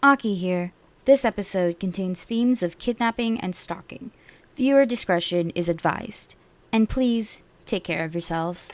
Aki here. This episode contains themes of kidnapping and stalking. Viewer discretion is advised. And please, take care of yourselves.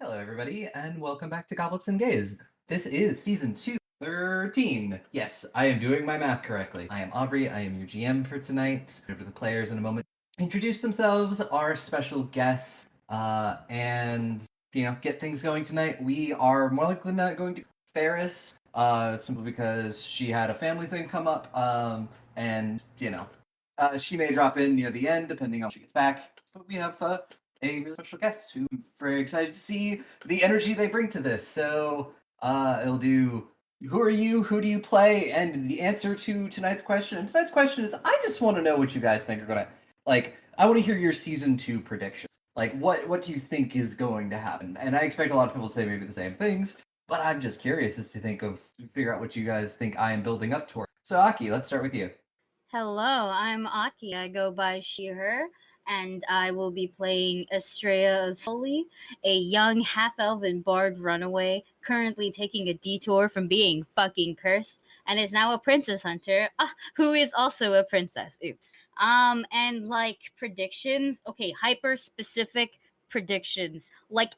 Hello, everybody, and welcome back to Goblets and Gaze. This is Season 2, 13. Yes, I am doing my math correctly. I am Aubrey, I am your GM for tonight. Over the players in a moment. Introduce themselves, our special guests, and, get things going tonight. We are more likely than not going to Ferris, simply because she had a family thing come up, and, she may drop in near the end, depending on when she gets back. But we have, a really special guest who I'm very excited to see the energy they bring to this. So it'll do who are you, who do you play, and the answer to tonight's question. And tonight's question is, I just want to know what you guys think are gonna I want to hear your season 2 prediction. What do you think is going to happen? And I expect a lot of people to say maybe the same things, but I'm just curious as to figure out what you guys think I am building up toward. So Aki, let's start with you. Hello, I'm Aki. I go by she, her, and I will be playing Estrella of Foley, a young half-elven bard runaway, currently taking a detour from being fucking cursed, and is now a princess hunter, who is also a princess. Oops. And predictions, okay, hyper-specific predictions,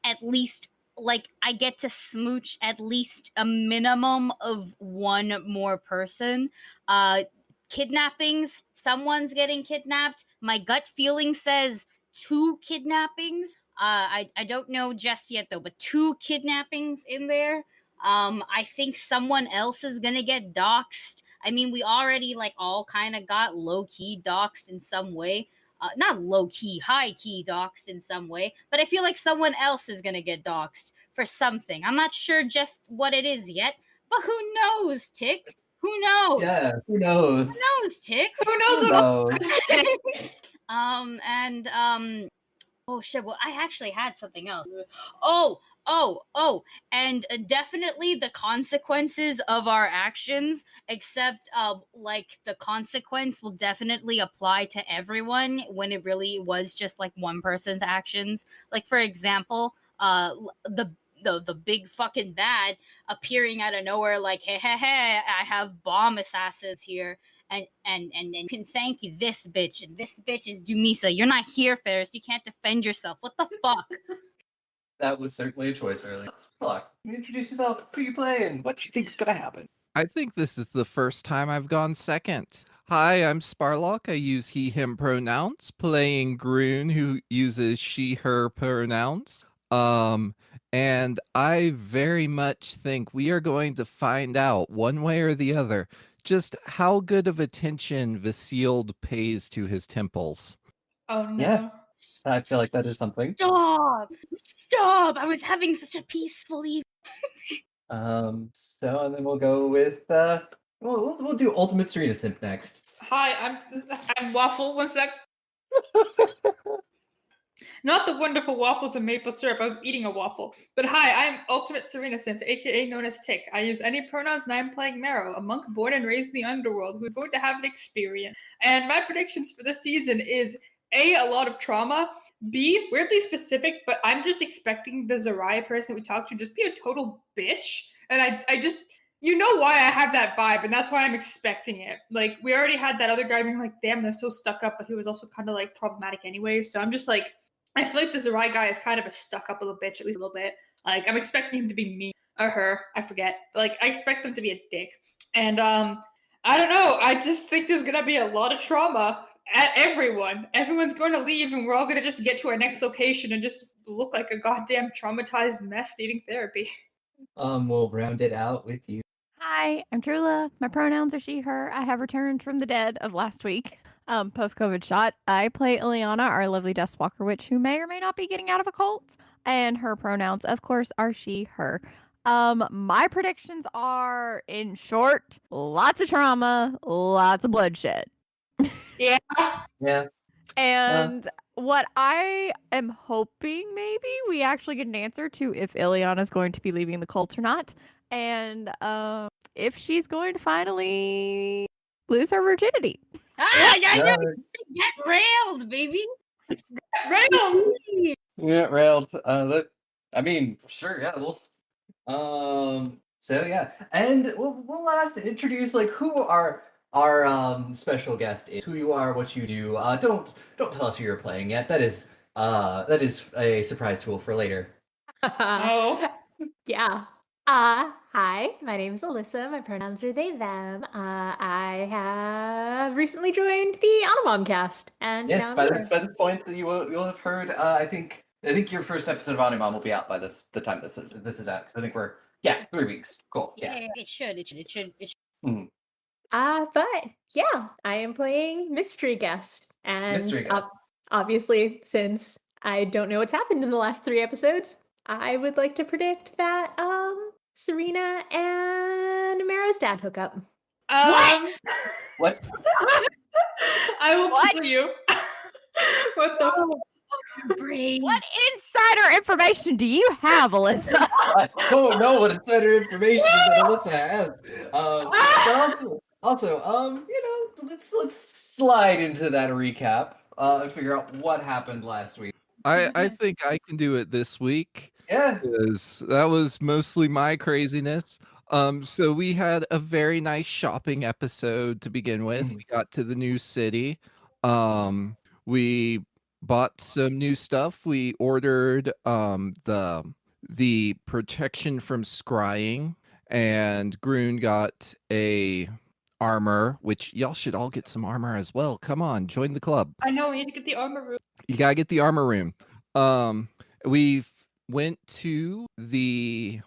at least I get to smooch at least a minimum of one more person. Kidnappings, someone's getting kidnapped. My gut feeling says 2 kidnappings. I don't know just yet though, but 2 kidnappings in there. I think someone else is gonna get doxxed. I mean, we already all kind of got low key doxxed in some way. Not low key, high key doxxed in some way, but I feel like someone else is gonna get doxxed for something. I'm not sure just what it is yet, but who knows, Tick? Who knows? Yeah, who knows? Who knows, Tick? Who knows? Who knows? Oh shit, well, I actually had something else. And definitely the consequences of our actions, except the consequence will definitely apply to everyone when it really was just one person's actions. Like, for example, the big fucking bad appearing out of nowhere, hey, I have bomb assassins here, and you can thank this bitch, and this bitch is Dumisa. You're not here, Ferris. You can't defend yourself. What the fuck? That was certainly a choice earlier. Look, introduce yourself, who you play, and what you think is gonna happen. I think this is the first time I've gone second. Hi, I'm Sparlock. I use he, him pronouns, playing Groon, who uses she, her pronouns. And I very much think we are going to find out, one way or the other, just how good of attention Vasilde pays to his temples. Oh no. Yeah. I feel like that is something. Stop! I was having such a peaceful evening. And then we'll go with we'll do Ultimate Serena Simp next. Hi, I'm Waffle. One sec. Not the wonderful waffles and maple syrup. I was eating a waffle. But hi, I'm Ultimate Serena Synth, aka known as Tick. I use any pronouns and I'm playing Marrow, a monk born and raised in the underworld who's going to have an experience. And my predictions for this season is A, lot of trauma. B, weirdly specific, but I'm just expecting the Zerai person we talked to just be a total bitch. And I just, you know why I have that vibe, and that's why I'm expecting it. We already had that other guy being damn, they're so stuck up, but he was also kind of problematic anyway. So I'm just I feel like the Zerai guy is kind of a stuck-up little bitch, at least a little bit. I'm expecting him to be me or her. I forget. But, I expect them to be a dick. And, I don't know. I just think there's going to be a lot of trauma at everyone. Everyone's going to leave, and we're all going to just get to our next location and just look like a goddamn traumatized mess needing therapy. We'll round it out with you. Hi, I'm Trula. My pronouns are she, her. I have returned from the dead of last week. Post-COVID shot. I play Ileana, our lovely Dustwalker witch, who may or may not be getting out of a cult. And her pronouns, of course, are she, her. My predictions are, in short, lots of trauma, lots of bloodshed. Yeah. Yeah. And what I am hoping maybe we actually get an answer to if Ileana is going to be leaving the cult or not. And if she's going to finally lose her virginity. Yeah, get railed, baby. Rail. Yeah, railed. I mean, sure, yeah. So yeah, and we'll last introduce like who our special guest is, who you are, what you do. Don't tell us who you're playing yet. That is a surprise tool for later. Oh. Yeah. Hi, my name is Alyssa. My pronouns are they, them. I have recently joined the Anamom cast, and Yes, now by I'm here. this point you'll have heard. I think your first episode of Animon will be out by the time this is out. Because I think we're 3 weeks. Cool. Yeah. It should. Mhm. But yeah, I am playing Mystery Guest, and Mystery Guest. obviously, since I don't know what's happened in the last 3 episodes, I would like to predict that Serena and Mara's dad hook up. What? I will What? kill you. What the? Brain. What insider information do you have, Alyssa? I don't know what insider information that Alyssa has. But also, let's slide into that recap and figure out what happened last week. I think I can do it this week. Yeah. Because that was mostly my craziness. So we had a very nice shopping episode to begin with. We got to the new city. We bought some new stuff. We ordered the protection from scrying, and Groon got a armor, which y'all should all get some armor as well. Come on, join the club. I know we need to get the armor room. You gotta get the armor room. We went to the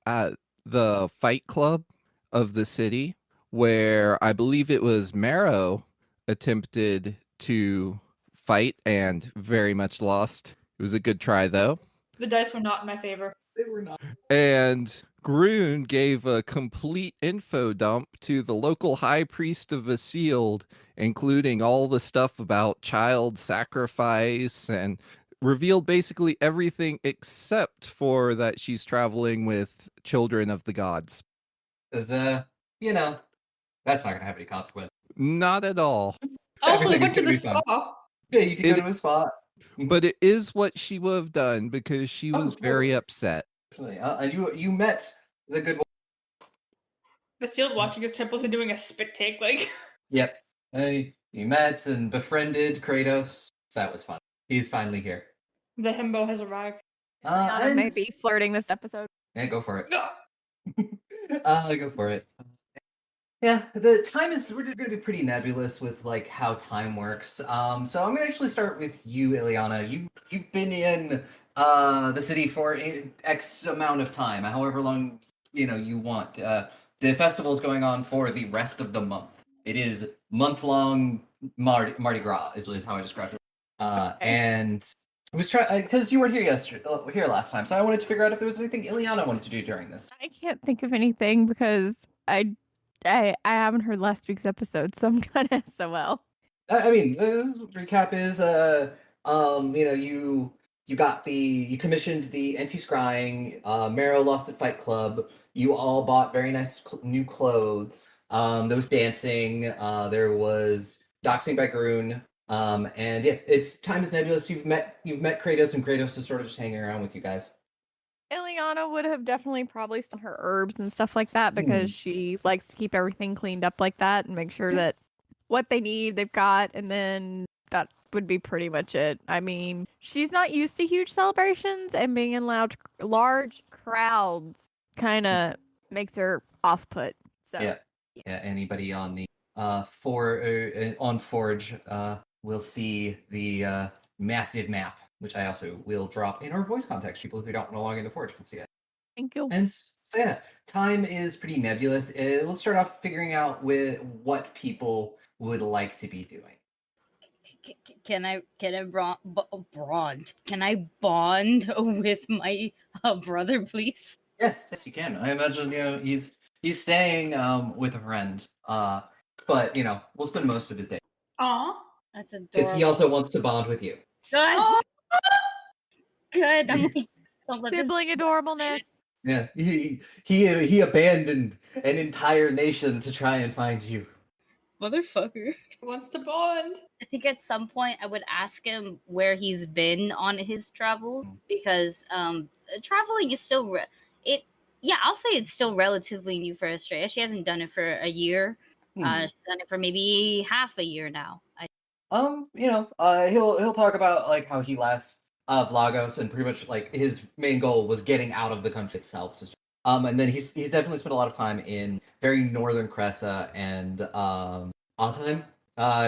fight club of the city, where I believe it was Marrow attempted to fight and very much lost. It was a good try though. The dice were not in my favor. They were not. And Groon gave a complete info dump to the local high priest of Vasealed, including all the stuff about child sacrifice, and revealed basically everything except for that she's traveling with children of the gods. Because that's not gonna have any consequence. Not at all. Also, we Everything went is to the gonna be fine. spa. Yeah, you did go to a spot. But it is what she would have done because she was very totally. upset. And you met the good one. Vasil watching his temples and doing a spit take, like. Yep. And you met and befriended Kratos. So that was fun. He's finally here. The himbo has arrived. Ileana may be flirting this episode. Yeah, go for it. No. Go for it. Yeah, the time we're going to be pretty nebulous with like how time works. So I'm going to actually start with you, Ileana. You've been in the city for X amount of time, however long you want. The festival is going on for the rest of the month. It is month-long Mardi Gras is how I described it. And I was trying because you weren't here last time, so I wanted to figure out if there was anything Ileana wanted to do during this. I can't think of anything because I haven't heard last week's episode, so I'm kind of SOL. I mean, the recap is you commissioned the anti-scrying. Marrow lost at Fight Club. You all bought very nice new clothes. There was dancing. There was doxing by Groon. And yeah, time is nebulous. You've met Kratos, and Kratos is sort of just hanging around with you guys. Ileana would have definitely probably stolen her herbs and stuff like that because she likes to keep everything cleaned up like that and make sure that what they need they've got, and then that would be pretty much it. I mean, she's not used to huge celebrations, and being in large crowds kind of makes her off-put. So Yeah. Anybody on the on Forge will see the massive map, which I also will drop in our voice context. People who don't log into Forge can see it. thank you. And so yeah, time is pretty nebulous. Let's start off figuring out with what people would like to be doing. Can I bond with my brother, please? Yes, you can. I imagine he's staying with a friend. But we'll spend most of his day Aw. That's because he adorable. also wants to bond with you. Good. Aw. Good. I'm like, don't let this- Sibling adorableness. Yeah, he abandoned an entire nation to try and find you. motherfucker. Wants to bond. I think at some point I would ask him where he's been on his travels because traveling is still it. Yeah, I'll say it's still relatively new for Estrella. She hasn't done it for a year. She's done it for maybe half a year now. He'll talk about like how he left Vlagos and pretty much like his main goal was getting out of the country itself. And then he's definitely spent a lot of time in very northern Cressa and Osheim.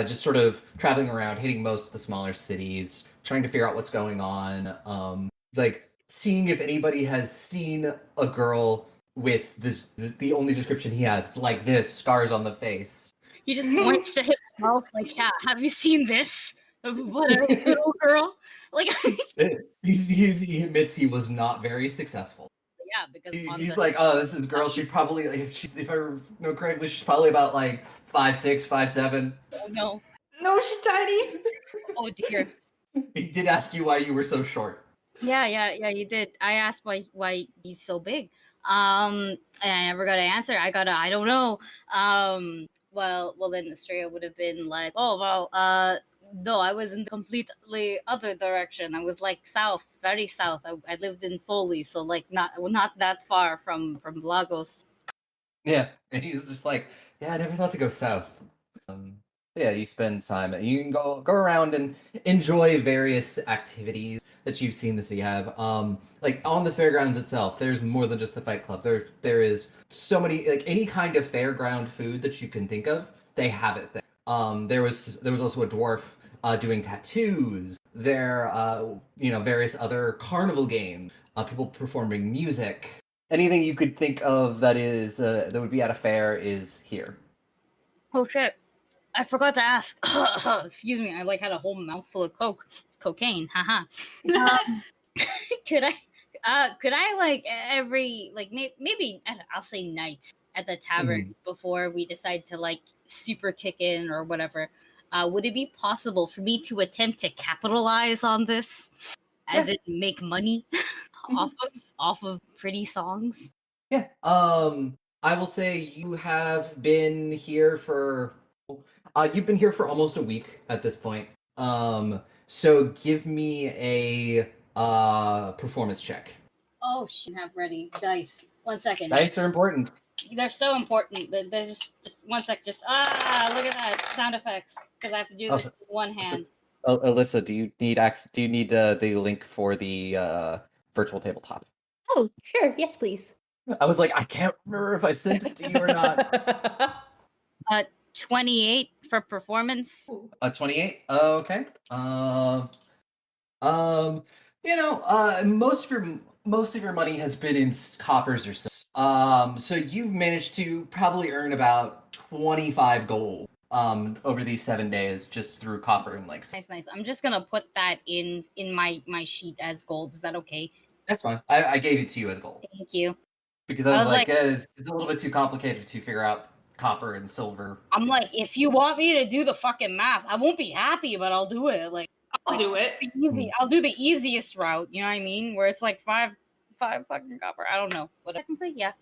Just sort of traveling around, hitting most of the smaller cities, trying to figure out what's going on. Like seeing if anybody has seen a girl with the only description he has like this, scars on the face. He just points to himself like, "Yeah, have you seen this? What a little girl!" Like, he admits he was not very successful. yeah, because He's like, oh, this is girl. She probably, if I know correctly, she's probably about like 5'6", 5'7". oh no, No, she's tiny. oh dear. He did ask you why you were so short. Yeah, you did. I asked why he's so big. And I never got an answer. I don't know. Well, then Estrella would have been like, oh well, no, I was in the completely other direction. I was like south, very south. I lived in Soli, so like not that far from Lagos. Yeah, and he's just like, yeah, I never thought to go south. Yeah, you spend time. You can go around and enjoy various activities that you've seen the city have. Like on the fairgrounds itself, there's more than just the fight club. There is so many, like any kind of fairground food that you can think of, they have it there. There was also a dwarf doing tattoos. There, various other carnival games. People performing music. Anything you could think of that is that would be at a fair is here. Oh shit! I forgot to ask. Excuse me. I like had a whole mouthful of cocaine. Haha. Could I like every like maybe I'll say night at the tavern before we decide to like super kick in or whatever. Would it be possible for me to attempt to capitalize on this, as in make money off of pretty songs? Yeah. I will say you have been here for you've been here for almost a week at this point. So give me a performance check. Oh shit! Have ready dice. 1 second. Dice are important. They're so important. There's just 1 sec. Just look at that sound effects because I have to do this with one hand. Alyssa, do you need the link for the virtual tabletop? Oh, sure. Yes, please. I was like, I can't remember if I sent it to you or not. 28 for performance. 28. Okay. Most of your money has been in coppers or so. So you've managed to probably earn about 25 gold over these 7 days just through copper and like. Nice. I'm just gonna put that in my sheet as gold. Is that okay? That's fine. I gave it to you as gold Thank you. because I was like, it's a little bit too complicated to figure out copper and silver. I'm like, if you want me to do the fucking math, I won't be happy, but I'll do it. Like, I'll do it. Easy. I'll do the easiest route. You know what I mean? Where it's like five fucking copper. I don't know. What technically, yeah.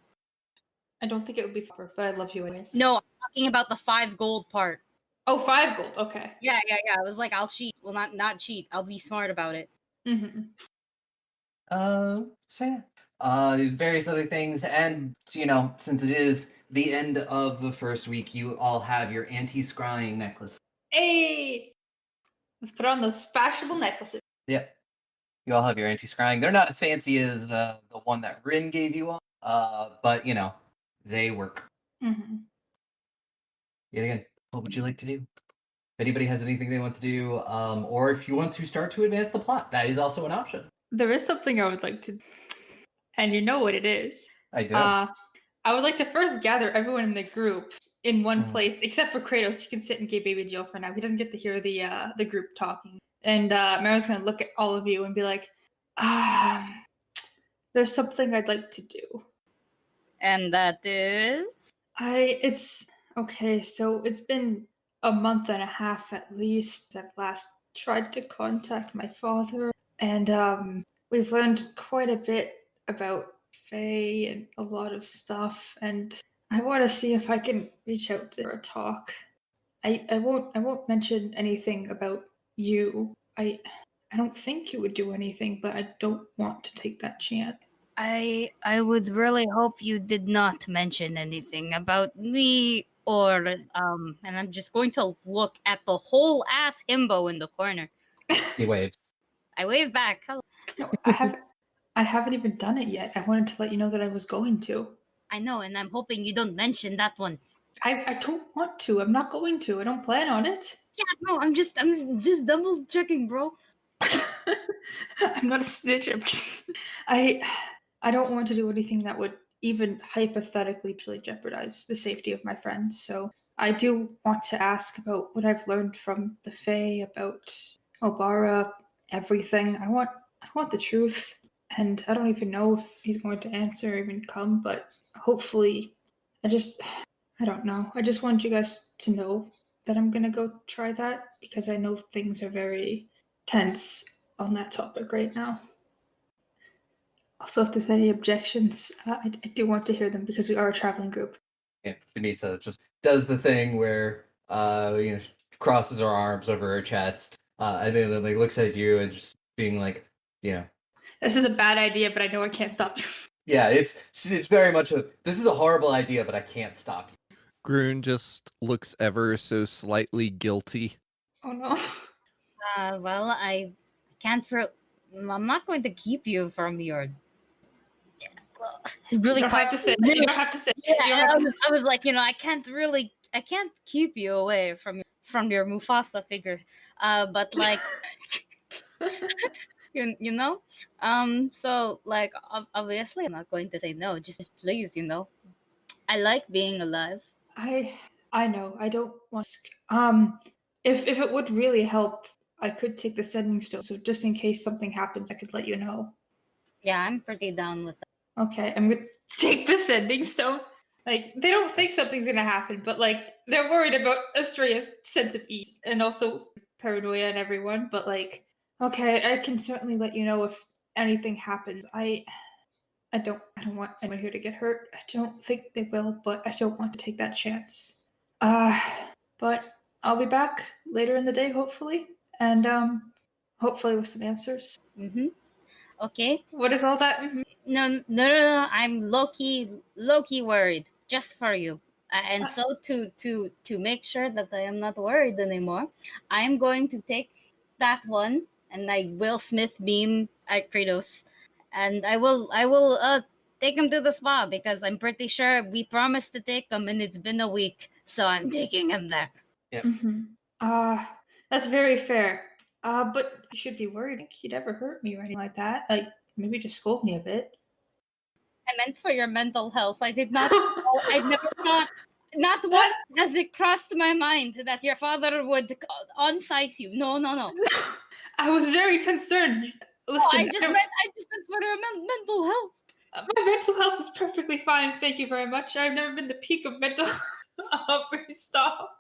I don't think it would be proper, but I love you anyways. No, I'm talking about the 5 gold part. Oh, 5 gold. Okay. Yeah. I was like, I'll cheat. Well, not cheat. I'll be smart about it. Mm-hmm. So yeah. Various other things, and since it is the end of the first week, you all have your anti-scrying necklace. Hey! Let's put on those fashionable necklaces. Yeah. You all have your anti-scrying. They're not as fancy as the one that Rin gave you all, but they work. Mm-hmm. Yet again, what would you like to do? If anybody has anything they want to do, or if you want to start to advance the plot, that is also an option. There is something I would like to, and you know what it is. I do. I would like to first gather everyone in the group in one place, except for Kratos. He can sit in gay baby jail for now. He doesn't get to hear the group talking. And Mara's gonna look at all of you and be like, there's something I'd like to do. And that is? It's okay, so it's been a month and a half at least. I've last tried to contact my father, and we've learned quite a bit about Faye and a lot of stuff, and I want to see if I can reach out to her a talk. I won't mention anything about you. I don't think you would do anything, but I don't want to take that chance. I would really hope you did not mention anything about me or and I'm just going to look at the whole ass himbo in the corner. He waves. I wave back. Hello. No, I haven't even done it yet. I wanted to let you know that I was going to. I know, and I'm hoping you don't mention that one. I don't want to. I'm not going to. I don't plan on it. Yeah, no, I'm just double checking, bro. I'm not a snitch. I don't want to do anything that would even hypothetically jeopardize the safety of my friends. So I do want to ask about what I've learned from the Fae, about Obara, everything. I want the truth. And I don't even know if he's going to answer or even come, but hopefully I don't know. I just want you guys to know that I'm gonna go try that because I know things are very tense on that topic right now. Also, if there's any objections, I do want to hear them because we are a traveling group. Yeah, Denisa just does the thing where crosses her arms over her chest, and then like looks at you and just being like, This is a bad idea, but I know I can't stop you. yeah, it's very much this is a horrible idea, but I can't stop you. Groon just looks ever so slightly guilty. Oh no. Well, I can't. I'm not going to keep you from your. Really, You don't have to say. You don't have to say. You don't have to... I was like, I can't keep you away from your Mufasa figure. But like, you know, so like, obviously, I'm not going to say no. Just please, I like being alive. I know. I don't want. If it would really help, I could take the sending stone. So just in case something happens, I could let you know. Yeah, I'm pretty down with that. Okay, I'm gonna take the sending stone. Like, they don't think something's gonna happen, but like they're worried about Estrella's sense of ease and also paranoia and everyone. But like, okay, I can certainly let you know if anything happens. I don't want anyone here to get hurt. I don't think they will, but I don't want to take that chance. But I'll be back later in the day, hopefully, and hopefully with some answers. Mm-hmm. Okay. What is all that? Mm-hmm. No. I'm low-key worried just for you. And so to make sure that I am not worried anymore, I am going to take that one and I will Smith beam at Kratos, and I will take him to the spa because I'm pretty sure we promised to take him and it's been a week, so I'm taking him there. Yep. Mm-hmm. That's very fair. But you should be worried. I think he'd ever hurt me or anything like that. Like, maybe just scold me a bit. I meant for your mental health. I did not. I never thought. Not once has it crossed my mind that your father would on-site you. No. I was very concerned. Listen, I just meant for your mental health. My mental health is perfectly fine. Thank you very much. I've never been the peak of mental health. Stop.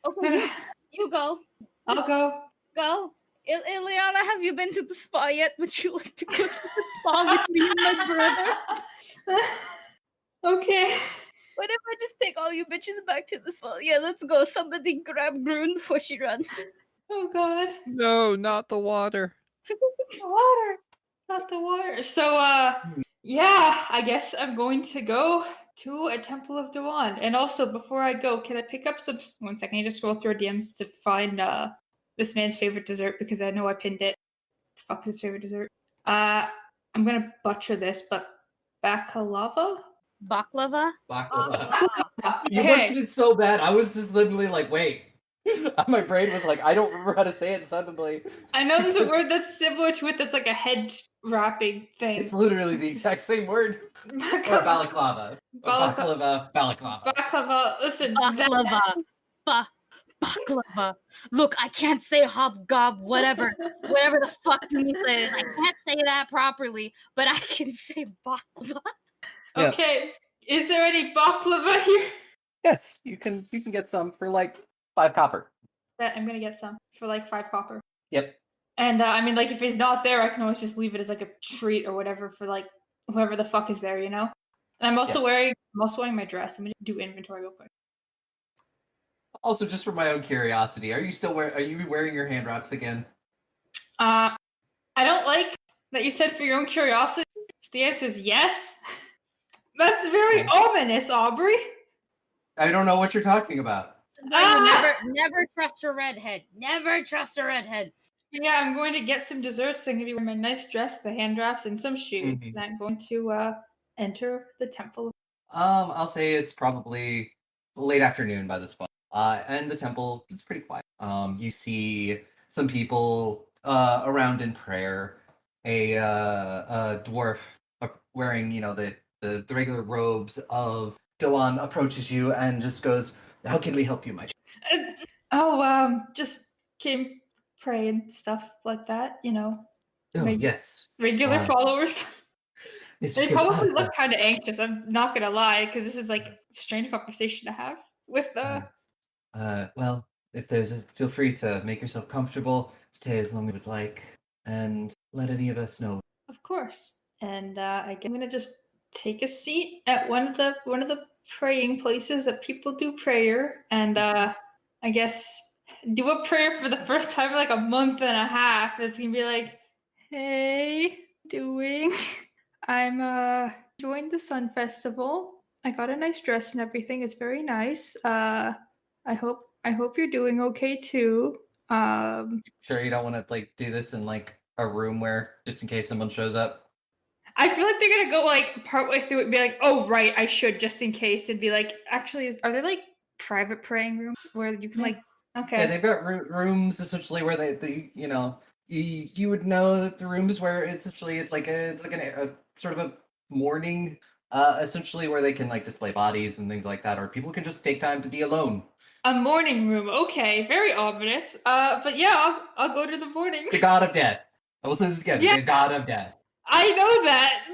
Okay, you go. I'll go. Go. Ileana, have you been to the spa yet? Would you like to go to the spa with me and my brother? Okay. What if I just take all you bitches back to the spa? Yeah, let's go. Somebody grab Groon before she runs. Oh God. No, not the water. The water. Not the water. So, yeah, I guess I'm going to go to a Temple of Dawn. And also, before I go, can I pick up some... One second, I need to scroll through our DMs to find this man's favorite dessert because I know I pinned it. The fuck is his favorite dessert? I'm gonna butcher this, but baklava? Baklava? You butchered it so bad. I was just literally like, wait. My brain was like, I don't remember how to say it suddenly. I know there's a word that's similar to it that's like a head wrapping thing. It's literally the exact same word. Or balaclava. Balaclava. Baklava. Listen. Baklava. baklava. Look, I can't say hobgob, whatever the fuck Denise says. I can't say that properly, but I can say baklava. Yeah. Okay, is there any baklava here? Yes, you can get some for like 5 copper. I'm gonna get some for like 5 copper. Yep. And I mean, like, if it's not there, I can always just leave it as like a treat or whatever for like whoever the fuck is there, you know. And I'm also wearing my dress. I'm gonna do inventory real quick. Also, just for my own curiosity, are you wearing your hand wraps again? I don't like that you said for your own curiosity. If the answer is yes, that's very ominous, Aubrey. I don't know what you're talking about. This is why you never trust a redhead. Never trust a redhead. Yeah, I'm going to get some desserts. I'm going to be wearing my nice dress, the hand wraps, and some shoes. Mhm. And I'm going to enter the temple. I'll say it's probably late afternoon by this point. And the temple is pretty quiet. You see some people around in prayer. A dwarf wearing, the regular robes of Doan approaches you and just goes, "How can we help you, my child?" Just came pray and stuff like that, you know. Oh, yes. Regular followers. It's They just- probably look kind of anxious. I'm not gonna lie, because this is like a strange conversation to have with well, if feel free to make yourself comfortable, stay as long as you would like, and let any of us know. Of course. And I guess I'm gonna just take a seat at one of the praying places that people do prayer, and I guess do a prayer for the first time in like a month and a half. It's gonna be like, "Hey, doing? I'm enjoying the Sun Festival. I got a nice dress and everything. It's very nice. I hope you're doing okay too. Sure, you don't want to like do this in like a room where just in case someone shows up. I feel like they're gonna go like partway through it and be like, "Oh right, I should just in case," and be like, "Actually, are there like private praying rooms where you can like?" Okay. Yeah, they've got rooms essentially where you would know that the rooms where it's like a sort of a morning essentially where they can like display bodies and things like that, or people can just take time to be alone. A morning room. Okay, very ominous. But yeah, I'll go to the morning. The god of death. I will say this again. Yeah. The god of death. I know that.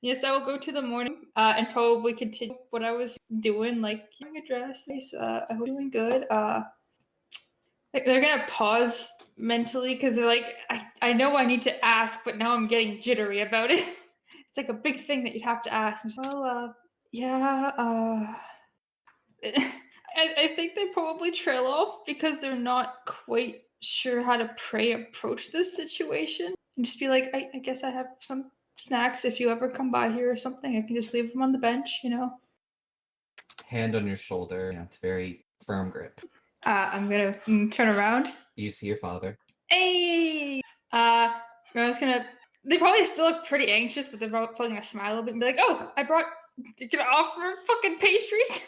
Yes, I will go to the morning and probably continue what I was doing, like getting a dress. I hope you're doing good. They're gonna pause mentally because they're like, I know I need to ask, but now I'm getting jittery about it. It's like a big thing that you'd have to ask. I think they probably trail off because they're not quite sure how to approach this situation. And just be like, I guess I have some snacks if you ever come by here or something. I can just leave them on the bench, you know? Hand on your shoulder. It's very firm grip. I'm gonna turn around. You see your father. Hey! I was gonna... They probably still look pretty anxious, but they're probably gonna smile a little bit and be like, "Oh, you're gonna offer fucking pastries?"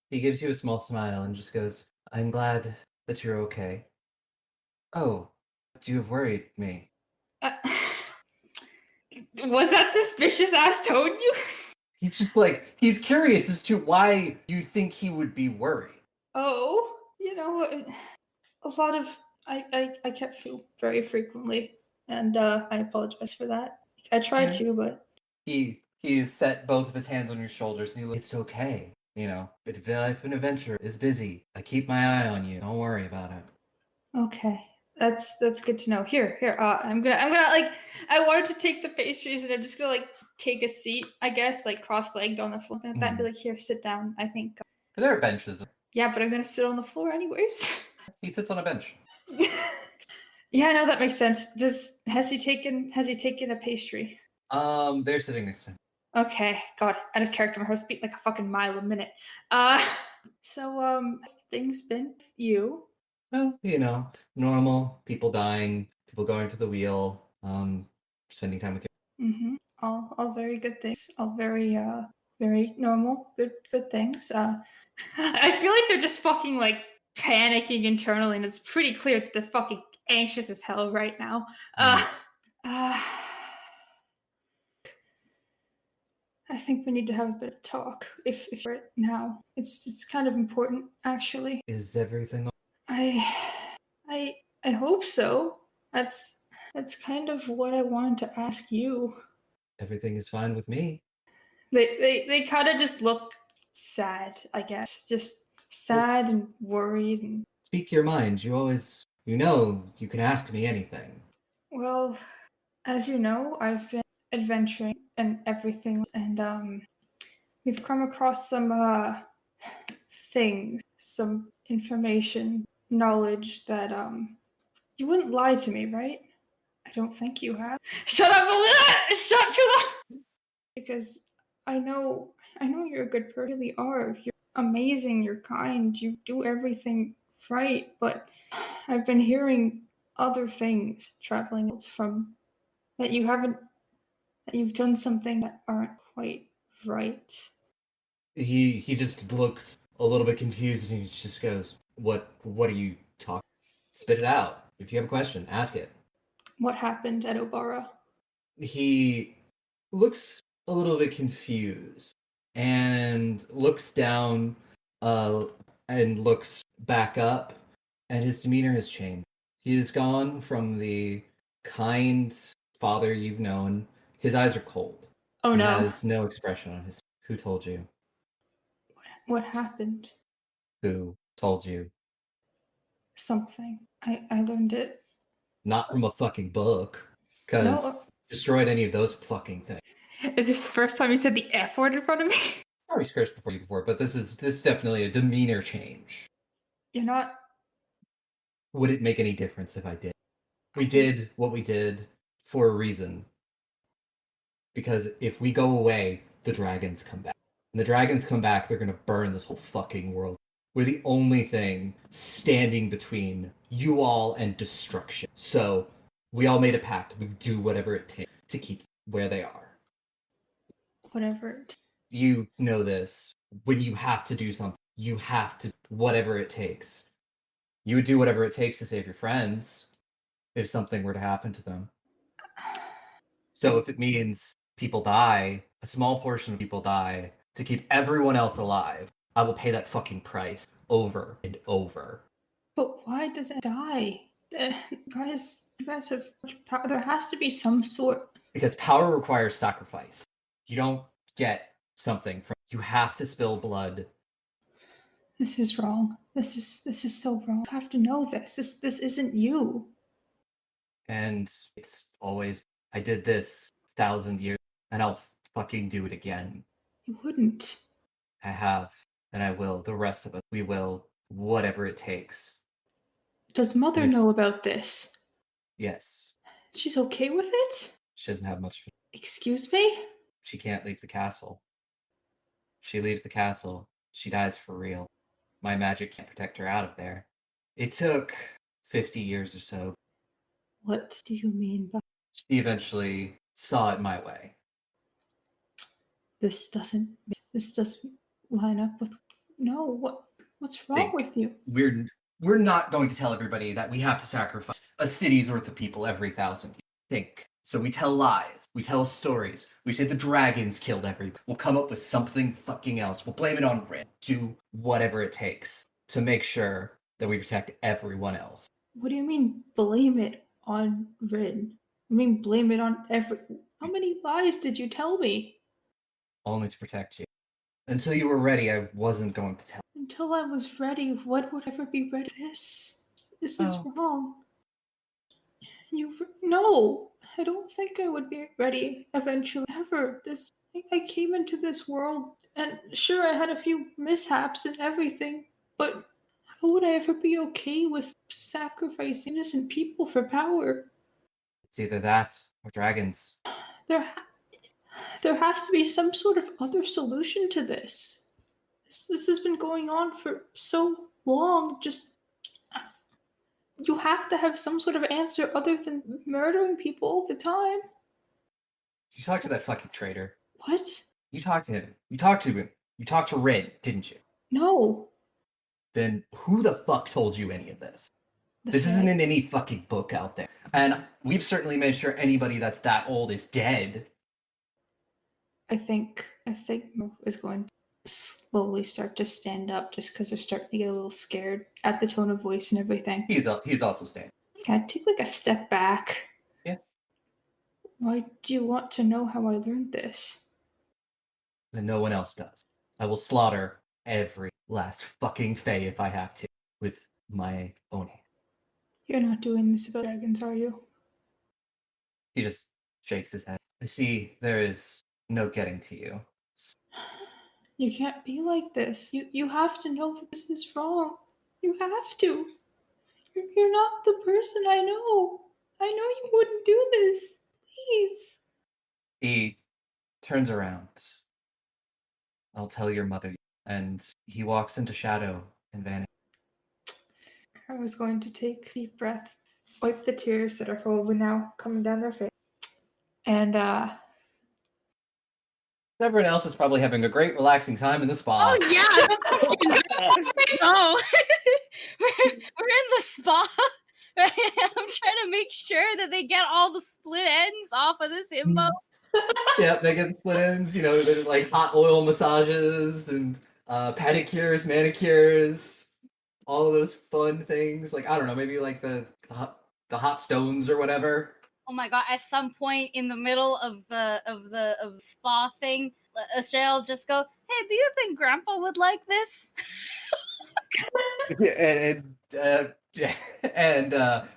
He gives you a small smile and just goes, "I'm glad that you're okay. Oh, you have worried me." Was that suspicious ass tone you? He's just like, he's curious as to why you think he would be worried. Oh, you know, a lot of... I kept feel very frequently, and I apologize for that. I tried to, but... He's set both of his hands on your shoulders, and it's okay. But life and adventure is busy. I keep my eye on you. Don't worry about it. Okay, that's good to know. Here. I'm gonna like. I wanted to take the pastries, and I'm just gonna like take a seat. I guess like cross-legged on the floor, and that and be like, "Here, sit down." I think. There are benches. Yeah, but I'm gonna sit on the floor anyways. He sits on a bench. Yeah, no, that makes sense. Has he taken a pastry? They're sitting next to him. Okay, God, out of character. My heart's beat like a fucking mile a minute. So things been you? Well, normal people dying, people going to the wheel, spending time with you. Mm-hmm. All very good things. All very normal, good things. I feel like they're just fucking like panicking internally, and it's pretty clear that they're fucking anxious as hell right now. I think we need to have a bit of talk. If right now, it's kind of important actually. Is everything I hope so. That's kind of what I wanted to ask you. Everything is fine with me. They kind of just look sad, I guess. Just sad and worried. And Speak your mind. You know, you can ask me anything. well, as you know, I've been adventuring and everything, and we've come across some things, some information, knowledge that you wouldn't lie to me, right? I don't think you have. Shut up, Alina! Shut your Because I know you're a good person. You really are. You're amazing, you're kind, you do everything right, but I've been hearing other things traveling from that you haven't that you've done something that aren't quite right. He just looks a little bit confused and he just goes, What are you talking? Spit it out. If you have a question, ask it. What happened at Obara? He looks a little bit confused and looks down and looks back up, and his demeanor has changed. He has gone from the kind father you've known. His eyes are cold. Oh He no. has no expression on his. Who told you? What happened? Who told you? Something. I learned it. Not from a fucking book. Because No. destroyed any of those fucking things. Is this the first time you said the F word in front of me? Probably cursed before, but this is definitely a demeanor change. You're not. Would it make any difference if I did? We did what we did for a reason. Because if we go away, the dragons come back. And the dragons come back, they're gonna burn this whole fucking world. We're the only thing standing between you all and destruction. So we all made a pact. We do whatever it takes to keep where they are. Whatever. You know this. When you have to do something, you have to whatever it takes. You would do whatever it takes to save your friends if something were to happen to them. So if it means people die, a small portion of people die, to keep everyone else alive, I will pay that fucking price over and over. But why does it die? You guys have much power. There has to be some sort. Because power requires sacrifice. You don't get something from. You have to spill blood. This is wrong. This is so wrong. You have to know this. This isn't you. And it's always, I did this 1,000 years, and I'll fucking do it again. You wouldn't. I have, and I will. The rest of us, we will, whatever it takes. Does Mother know about this? Yes. She's okay with it? She doesn't have much. Excuse me? She can't leave the castle. She leaves the castle, she dies for real. My magic can't protect her out of there. It took 50 years or so. What do you mean by She eventually saw it my way. this doesn't line up with what's wrong with you? We're not going to tell everybody that we have to sacrifice a city's worth of people every 1,000 years. Think. So we tell lies. We tell stories. We say the dragons killed everybody. We'll come up with something fucking else. We'll blame it on Rin. Do whatever it takes to make sure that we protect everyone else. What do you mean blame it on Rin? I mean blame it on every. How many lies did you tell me? Only to protect you. Until you were ready, I wasn't going to tell. Until I was ready, what would ever be ready? This is wrong. No, I don't think I would be ready eventually ever. I came into this world, and sure, I had a few mishaps and everything, but how would I ever be okay with sacrificing innocent people for power? It's either that or dragons. There has to be some sort of other solution to this. This has been going on for so long. Just you have to have some sort of answer other than murdering people all the time. You talked to that fucking traitor. What? You talked to him. You talked to him. You talked to Red, didn't you? No. Then who the fuck told you any of this? This Fae. isn't in any fucking book out there. And we've certainly made sure anybody that's that old is dead. I think Mo is going. slowly start to stand up just because they're starting to get a little scared at the tone of voice and everything. He's also staying. Can I take like a step back? Yeah. Why do you want to know how I learned this? And no one else does. I will slaughter every last fucking Fae if I have to, with my own hand. You're not doing this about dragons, are you? He just shakes his head. I see there is no getting to you. You can't be like this. You have to know that this is wrong. You have to. You're not the person I know. I know you wouldn't do this. Please. He turns around. I'll tell your mother. And he walks into shadow and vanishes. I was going to take a deep breath, wipe the tears that are probably now coming down their face. And Everyone else is probably having a great, relaxing time in the spa. Oh yeah. No. we're in the spa. I'm trying to make sure that they get all the split ends off of this himbo. Yep, they get split ends. There's like hot oil massages and pedicures, manicures, all of those fun things. Like I don't know, maybe like the hot stones or whatever. Oh my god! At some point in the middle of the spa thing, Estrella will just go, "Hey, do you think Grandpa would like this?" and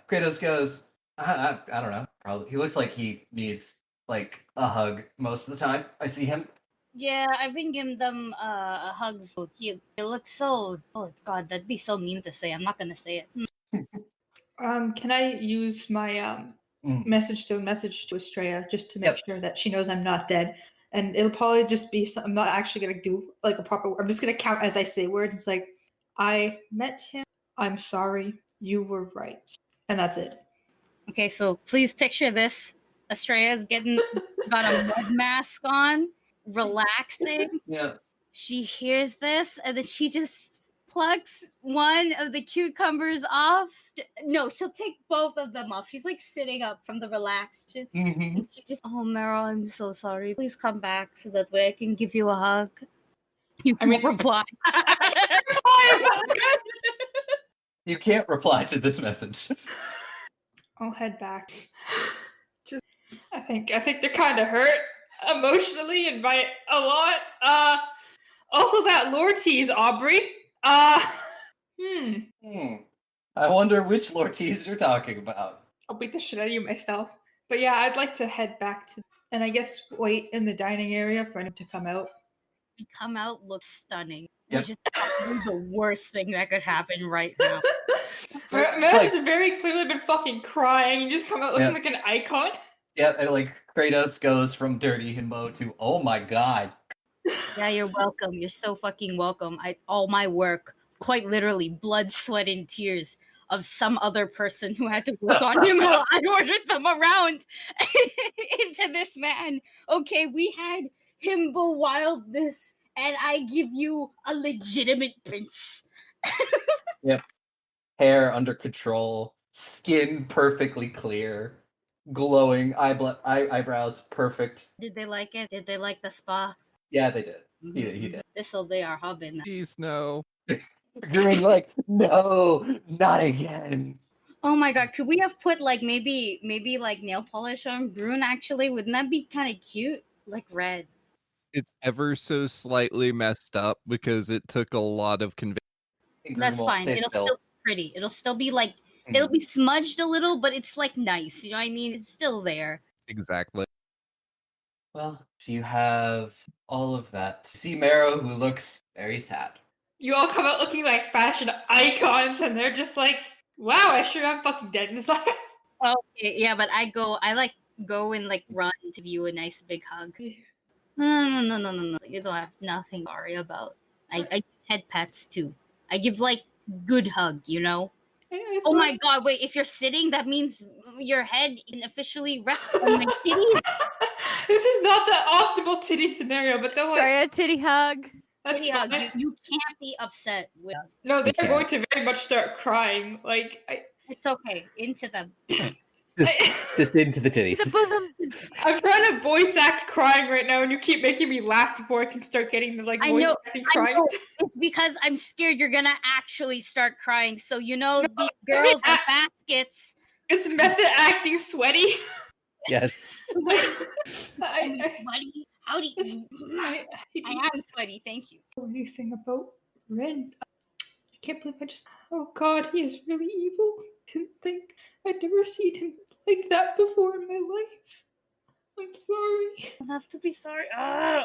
Kratos goes, I don't know. Probably he looks like he needs like a hug most of the time. I see him. Yeah, I've been giving them hugs. He looks so. Oh god, that'd be so mean to say. I'm not gonna say it. can I use my message to Estrella just to make sure that she knows I'm not dead? And it'll probably just be I'm not actually gonna do like a proper. I'm just gonna count as I say words. It's like I met him. I'm sorry. You were right. And that's it. Okay, so please picture this. Estrella's got a mud mask on, relaxing. Yeah. She hears this, and then she just plucks one of the cucumbers off. No, she'll take both of them off. She's like sitting up from the relaxation. Mm-hmm. And she just, oh, Meryl, I'm so sorry. Please come back so that way I can give you a hug. You can reply. You can't reply to this message. I'll head back. I think they're kind of hurt emotionally and by a lot. Also that lore tease, Aubrey. I wonder which lore tease you're talking about. I'll beat the shit out of you myself. But yeah, I'd like to head back to and I guess wait in the dining area for him to come out. We come out, looks stunning. Yep. Which is probably the worst thing that could happen right now. Mel's very clearly been fucking crying and just come out looking like an icon. Yeah, and like Kratos goes from dirty himbo to oh my god. Yeah, you're welcome. You're so fucking welcome. All my work, quite literally, blood, sweat, and tears of some other person who had to work on him while I ordered them around into this man. Okay, we had himbo wildness, and I give you a legitimate prince. Yep. Hair under control, skin perfectly clear, glowing eyebrows perfect. Did they like it? Did they like the spa? Yeah, they did. He did. This'll be our hub in that. Please no. You're like, no, not again. Oh my god, could we have put like maybe like nail polish on Brune actually? Wouldn't that be kind of cute? Like red. It's ever so slightly messed up because it took a lot of convincing. That's fine. It'll still be pretty. It'll still be like it'll be smudged a little, but it's like nice. You know what I mean? It's still there. Exactly. Well, so you have all of that. See Marrow, who looks very sad. You all come out looking like fashion icons, and they're just like, wow, I sure am fucking dead inside. Okay, yeah, but I go and like run to give you a nice big hug. No. You don't have nothing to worry about. I give head pats too. I give like good hug, you know? Oh my god, wait, if you're sitting, that means your head can officially rest on my titties. This is not the optimal titty scenario, but don't Try a titty hug. That's Titty hug. fine. You can't be upset with No, they're Okay. going to very much start crying. Like, it's okay. Into them. Just into the To the titties. bosom. I'm trying to voice act crying right now, and you keep making me laugh before I can start getting the I voice know, acting I crying. know. It's because I'm scared you're gonna actually start crying. So these girls are baskets. It's method acting sweaty. Yes. Sweaty. How do you? I I am sweaty. Thank you. know anything about Ren. I can't believe oh god, he is really evil. I didn't think I'd never seen him like that before in my life. I'm sorry. You don't have to be sorry.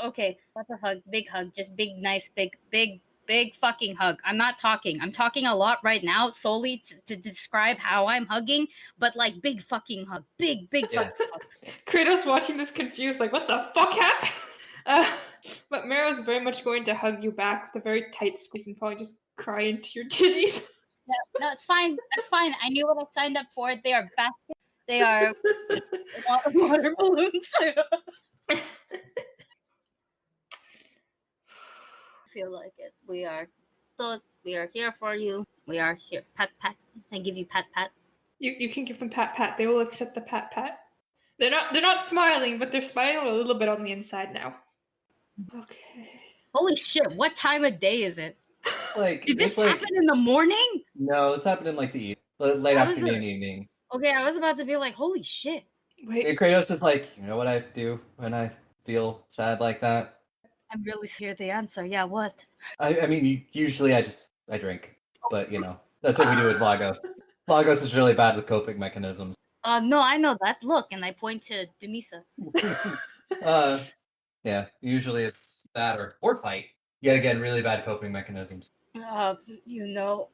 Okay. That's a hug. Big hug. Just big, nice, big fucking hug. I'm not talking. I'm talking a lot right now solely to describe how I'm hugging, but like big fucking hug. Big Yeah. fucking hug. Kratos watching this confused, like, what the fuck happened? But Mero's very much going to hug you back with a very tight squeeze and probably just cry into your titties. Yeah, no, it's fine. That's fine. I knew what I signed up for. They are baskets. They are water balloons. I feel like it. We are here for you. We are here. Pat. I give you pat. You can give them pat. They will accept the pat. They're not smiling, but they're smiling a little bit on the inside now. Okay. Holy shit! What time of day is it? Like Did this it's like happen in the morning? no, it's happening like the late How is afternoon, it? evening. Okay, I was about to be like, holy shit. Wait. And Kratos is like, you know what I do when I feel sad like that? I'm really scared the answer. Yeah, what? I mean, usually I drink, but you know that's what we do with Vlogos. Vlogos is really bad with coping mechanisms. No, I know that. Look, and I point to Demisa. Yeah, usually it's that or fight. Yet again, really bad coping mechanisms. You know,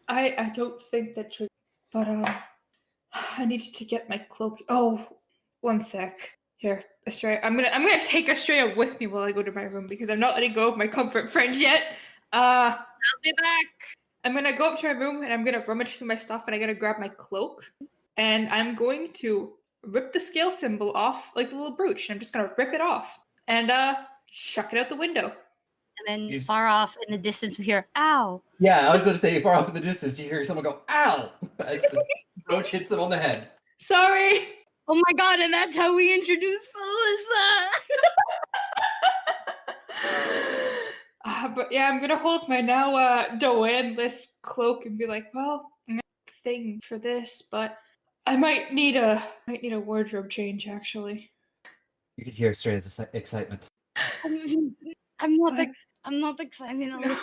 I don't think that should, but I needed to get my cloak. Oh, one sec. Here, Estrella. I'm gonna take Estrella with me while I go to my room because I'm not letting go of my comfort friends yet. I'll be back. I'm gonna go up to my room and I'm gonna rummage through my stuff and I'm gonna grab my cloak and I'm going to rip the scale symbol off like the little brooch. And I'm just gonna rip it off and chuck it out the window. And then far off in the distance, we hear, ow. Yeah, I was going to say, far off in the distance, you hear someone go, ow, as the brooch hits them on the head. Sorry. Oh my god, and that's how we introduce Alyssa. But yeah, I'm gonna hold my now Doan-less cloak and be like, well, I got a thing for this, but I might need a wardrobe change actually. You could hear Estrella's excitement. I'm not excited.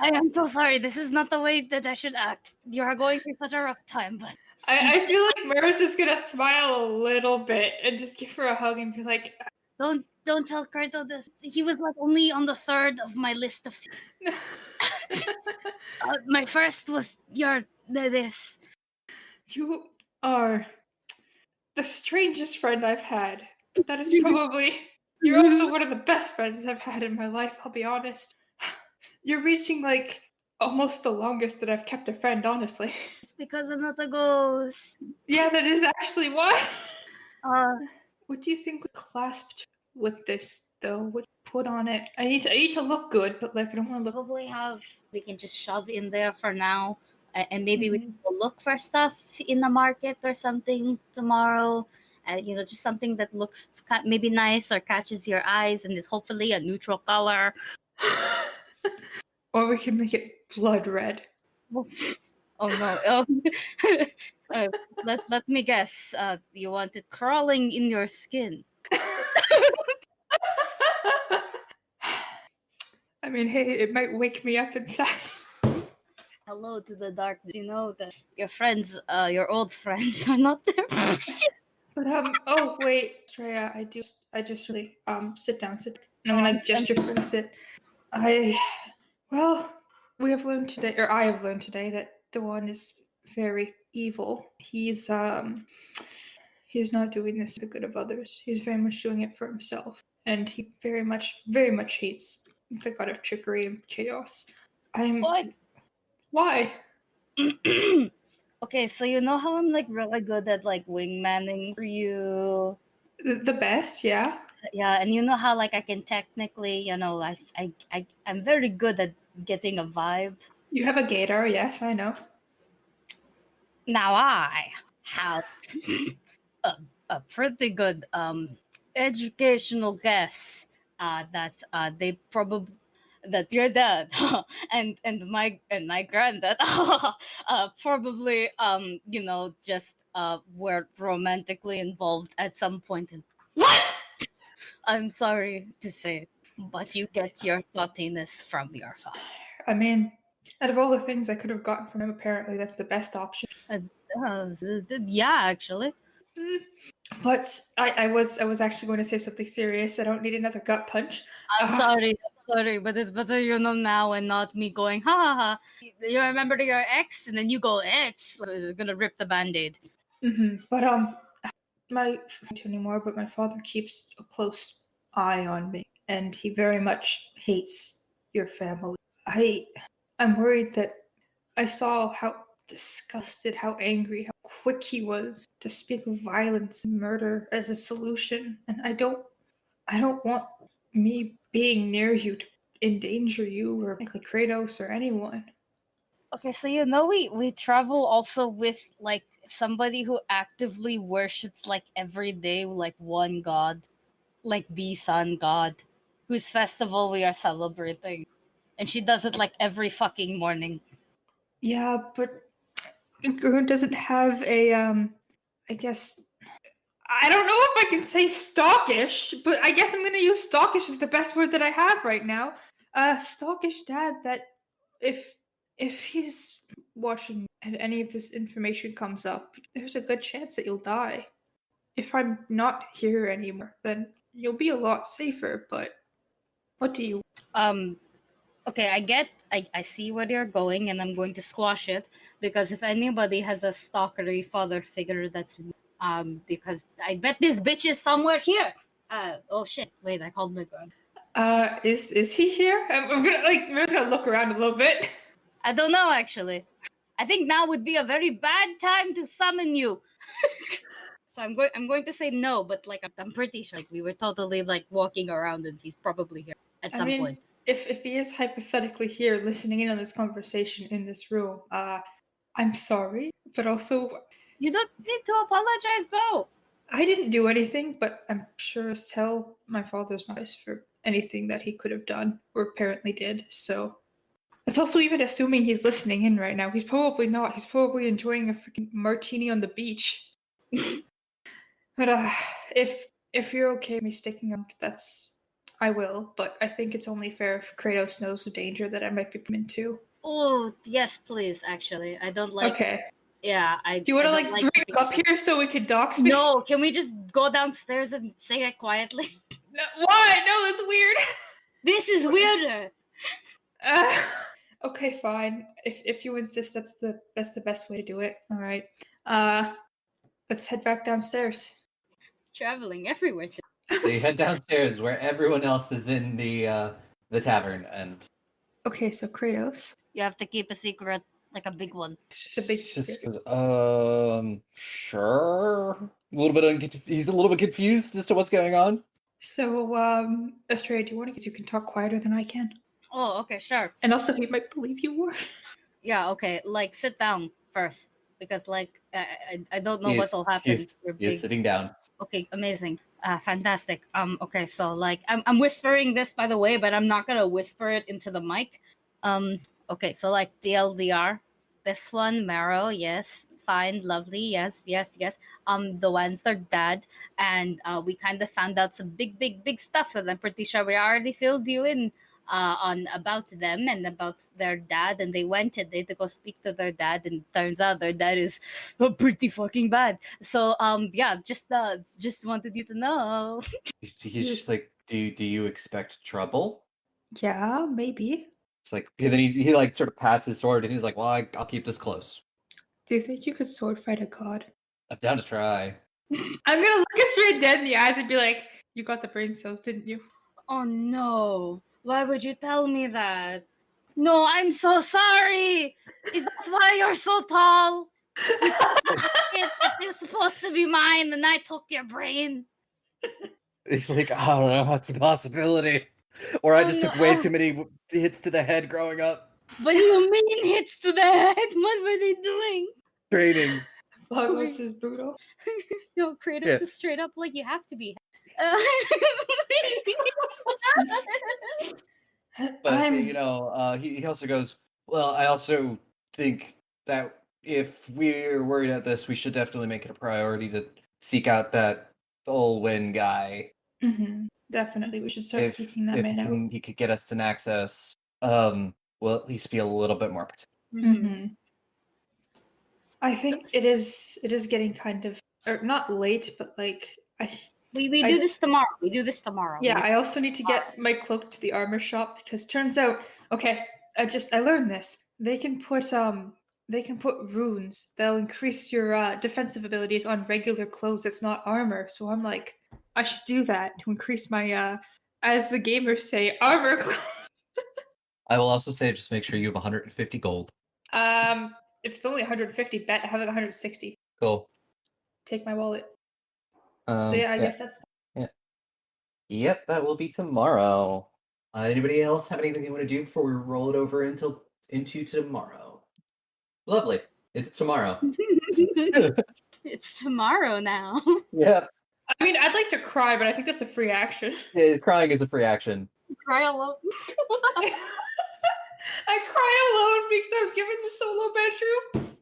I am so sorry. This is not the way that I should act. You are going through such a rough time, but I feel like Mara's just gonna smile a little bit and just give her a hug and be like, don't tell Kurto this. He was like only on the third of my list of things. My first was this. You are the strangest friend I've had. That is probably. You're also one of the best friends I've had in my life, I'll be honest. You're reaching like almost the longest that I've kept a friend, honestly. It's because I'm not a ghost. Yeah, that is actually why. Uh, What do you think would clasp with this though? What put on it? I need to look good, but like I don't want to look. probably we can just shove in there for now, and maybe we Mhm. can go look for stuff in the market or something tomorrow. Just something that looks maybe nice or catches your eyes and is hopefully a neutral color. Or we can make it blood red. Oh no! Let me guess. You want it crawling in your skin. I mean, hey, it might wake me up inside. Hello to the darkness. You know that your friends, your old friends, are not there. But oh wait, Freya, I just really sit down. And I'm gonna gesture for a sit. We have learned today, or I have learned today, that Dewan is very evil. He's not doing this for the good of others. He's very much doing it for himself, and he very much hates the god of trickery and chaos. What? Why? Okay, so you know how I'm like really good at like wingmanning for you. The best, yeah. Yeah, and you know how like I can technically, I'm very good at getting a vibe. You have a gator, yes, I know. Now I have a pretty good educational guess that they probably that your dad and my granddad probably just were romantically involved at some point in. What? I'm sorry to say, but you get your thoughtiness from your father. I mean, out of all the things I could have gotten from him, apparently that's the best option. Yeah, actually. Mm. But I was actually going to say something serious. I don't need another gut punch. I'm sorry, but it's better you know now and not me going, ha ha ha. You remember your ex, and then you go, ex. You're gonna rip the band-aid. But my not anymore. But my father keeps a close eye on me, and he very much hates your family. I'm worried that I saw how disgusted, how angry, how quick he was to speak of violence and murder as a solution, and I don't want me being near you to endanger you or likely Kratos or anyone. Okay, so we travel also with like somebody who actively worships like every day like one god, like the sun god, whose festival we are celebrating, and she does it like every fucking morning. Yeah, but Gurun doesn't have a I guess I don't know if I can say stalkish, but I guess I'm gonna use stalkish as the best word that I have right now. Stalkish dad that if he's watching and any of this information comes up, there's a good chance that you'll die. If I'm not here anymore, then you'll be a lot safer, but what do you Okay, I see where you're going, and I'm going to squash it because if anybody has a stalkery father figure, that's me. Because I bet this bitch is somewhere here. Oh shit! Wait, I called my gun. is he here? I'm gonna we're just gonna look around a little bit. I don't know actually. I think now would be a very bad time to summon you. So I'm going to say no, but like I'm pretty sure like we were totally like walking around and he's probably here at some point. If he is hypothetically here listening in on this conversation in this room, I'm sorry, but also You don't need to apologize though. I didn't do anything, but I'm sure as hell my father's not nice for anything that he could have done or apparently did. So it's also even assuming he's listening in right now. He's probably not. He's probably enjoying a freaking martini on the beach. But if you're okay with me sticking out, I will. But I think it's only fair if Kratos knows the danger that I might be put into. Oh yes, please. Actually, I don't like. Okay. Yeah, Do you want to like bring him up here so we can dox me? No, can we just go downstairs and say it quietly? No, why? No, that's weird. This is weirder. Okay, fine. If you insist, that's the best way to do it. All right. Let's head back downstairs. Traveling everywhere. So you head downstairs where everyone else is in the tavern, and Okay, so Kratos. You have to keep a secret, like a big one. The big just secret. goes, sure. He's a little bit confused as to what's going on. So, Estrella, do you want to? Because you can talk quieter than I can. Oh, okay, sure. And also, he might believe you more. Yeah, okay. Like, sit down first because, like, I don't know what will happen. He's sitting down. Okay, amazing. Fantastic. Okay, so like I'm whispering this by the way, but I'm not gonna whisper it into the mic. Okay, so like DLDR. This one, Marrow, yes, fine, lovely, yes. The one's their dad, and we kind of found out some big stuff that I'm pretty sure we already filled you in on about them and about their dad, and they went and they had to go speak to their dad, and turns out their dad is pretty fucking bad. So yeah, just wanted you to know. He's just like, do you expect trouble? Yeah, maybe. It's like, and then he like sort of pats his sword and he's like, well, I'll keep this close. Do you think you could sword fight a god? I'm down to try. I'm gonna look you straight dead in the eyes and be like, you got the brain cells, didn't you? Oh no. Why would you tell me that? No, I'm so sorry. Is that why you're so tall? It was supposed to be mine, and I took your brain. It's like, I don't know, that's a possibility. Or I just took way too many hits to the head growing up. What do you mean hits to the head? What were they doing? Training. Lagos is brutal. No, Kratos Yeah. is straight up like you have to be. But he also goes, well, I also think that if we're worried about this, we should definitely make it a priority to seek out that Olwen guy. Definitely, we should start If seeking that man out. he could get us to Naxos, we'll at least feel a little bit more protected. I think it is getting kind of, or not late, but like we do this tomorrow. We do this tomorrow. Yeah, I also need to get my cloak to the armor shop because turns out, okay, I learned this. They can put runes that'll increase your defensive abilities on regular clothes that's not armor. So I'm like, I should do that to increase my as the gamers say, armor class. I will also say, just make sure you have 150 gold. If it's only 150, bet I have like 160. Cool. Take my wallet. So yeah, I guess that's. Yep, that will be tomorrow. Anybody else have anything they want to do before we roll it over into tomorrow? Lovely. It's tomorrow. It's tomorrow now. Yep. I mean, I'd like to cry, but I think that's a free action. Yeah, crying is a free action. Cry alone. I cry alone because I was given the solo bedroom.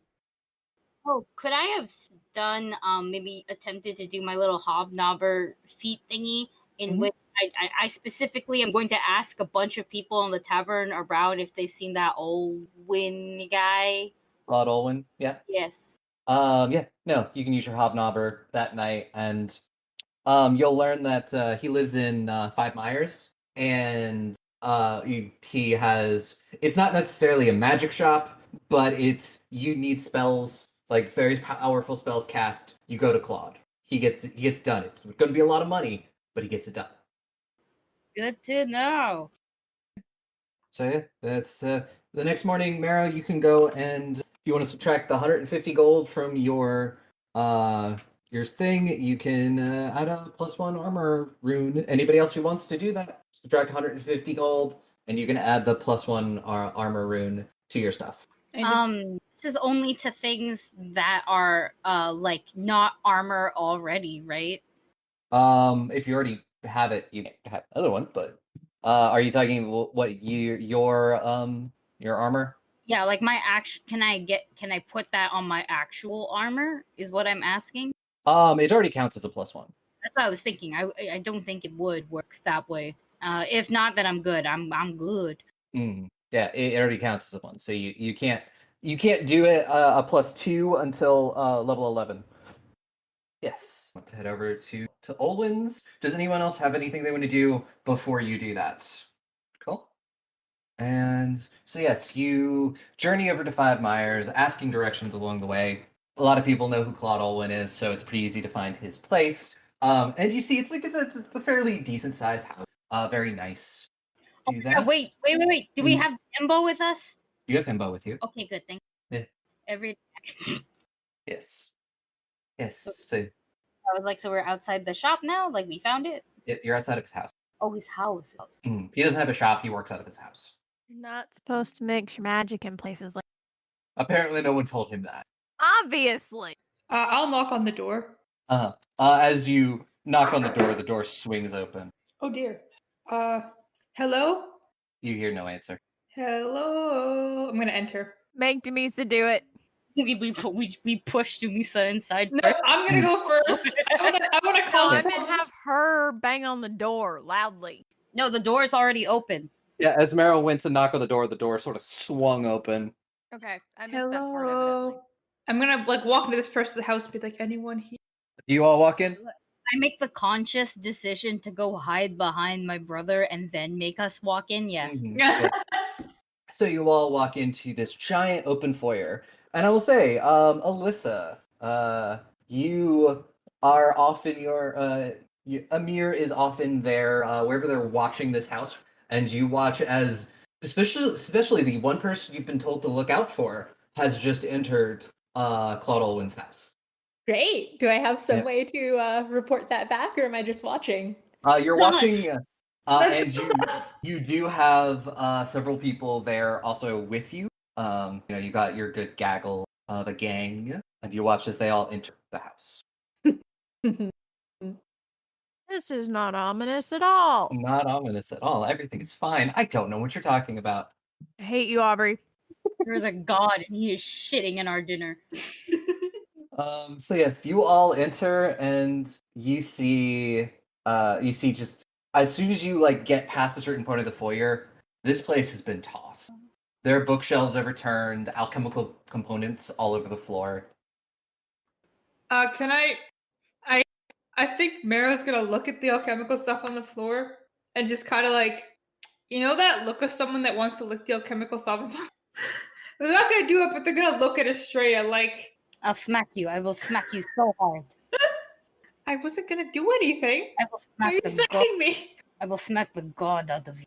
Oh, could I have done maybe attempted to do my little hobnobber feet thingy in which I specifically am going to ask a bunch of people in the tavern around if they've seen that Olwen guy. Rod Olwen, yeah. Yes. Yeah, no, you can use your hobnobber that night, and you'll learn that he lives in 5 Myers, and he has. It's not necessarily a magic shop, but you need spells, like very powerful spells cast. You go to Claude. He gets done. It's going to be a lot of money, but he gets it done. Good to know. So yeah, that's the next morning. Mara, you can go, and if you want to subtract the 150 gold from your thing, you can add a +1 armor rune. Anybody else who wants to do that, subtract 150 gold, and you can add the +1 armor rune to your stuff. This is only to things that are like not armor already, right? If you already have it, you can have another one. But are you talking what your armor? Yeah, like my can I put that on my actual armor? Is what I'm asking. It already counts as a +1. That's what I was thinking. I don't think it would work that way. If not, then I'm good. I'm good. Yeah, it already counts as a 1. So you can't do it a +2 until level 11. Yes. Want to head over to Olwen's. Does anyone else have anything they want to do before you do that? Cool. And so yes, you journey over to 5 Myers, asking directions along the way. A lot of people know who Claude Olwen is, so it's pretty easy to find his place. And you see, it's a fairly decent sized house. Very nice. Do that. Wait. Do we have Himbo with us? You have Himbo with you. Okay, good. Thank you. Yeah. Every. Yes. So I was like, so we're outside the shop now? Like we found it? You're outside of his house. Oh, his house. He doesn't have a shop. He works out of his house. You're not supposed to mix your magic in places like. Apparently, no one told him that. Obviously. I'll knock on the door. As you knock on the door swings open. Oh dear. Hello? You hear no answer. Hello? I'm gonna enter. Make Demisa do it. We push Dumisa inside. No, I'm gonna go first. I wanna call I meant have her bang on the door loudly. No, the door's already open. Yeah, as Meryl went to knock on the door sort of swung open. Okay, I missed that part evidently. I'm gonna walk into this person's house and be like, anyone here? You all walk in? I make the conscious decision to go hide behind my brother and then make us walk in. Yes. Yeah. So you all walk into this giant open foyer. And I will say, Alyssa, you are often Amir is often there, wherever they're watching this house, and you watch as, especially the one person you've been told to look out for has just entered Claude Olwen's house. Great. Do I have some way to report that back, or am I just watching? You're watching, and you do have several people there also with you. You got your good gaggle of a gang. And you watch as they all enter the house. This is not ominous at all. Not ominous at all. Everything is fine. I don't know what you're talking about. I hate you, Aubrey. There is a god and he is shitting in our dinner. So yes, you all enter and you see just as soon as you like get past a certain point of the foyer, this place has been tossed. There are bookshelves overturned, alchemical components all over the floor. Can I think Mara's gonna look at the alchemical stuff on the floor and just kind of like, you know, that look of someone that wants to lick the alchemical stuff. They're not gonna do it, but they're gonna look at Estrella like, I'll smack you. I will smack you so hard. I wasn't gonna do anything. I will Why are smack you the god. smacking me? I will smack the god out of you.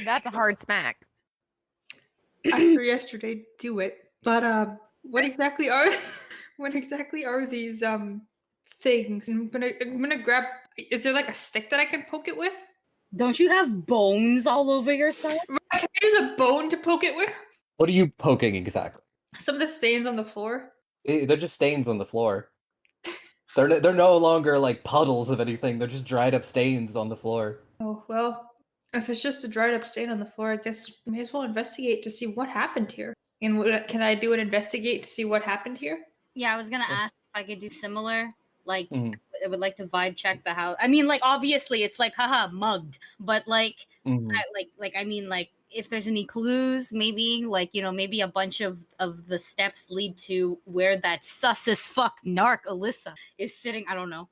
That's a hard smack. After yesterday, do it. But what exactly are these things? I'm gonna grab. Is there like a stick that I can poke it with? Don't you have bones all over yourself? Can I use a bone to poke it with? What are you poking exactly? Some of the stains on the floor. They're just stains on the floor. They're no longer like puddles of anything. They're just dried up stains on the floor. Oh well, if it's just a dried up stain on the floor, I guess I may as well investigate to see what happened here. And can I do an investigate to see what happened here? Yeah, I was gonna ask if I could do similar. Like, Mhm. I would like to vibe check the house. I mean, like, obviously, it's like, haha, mugged. But like, Mhm. I mean, like, if there's any clues, maybe, like, you know, maybe a bunch of the steps lead to where that sus as fuck narc Alyssa is sitting. I don't know.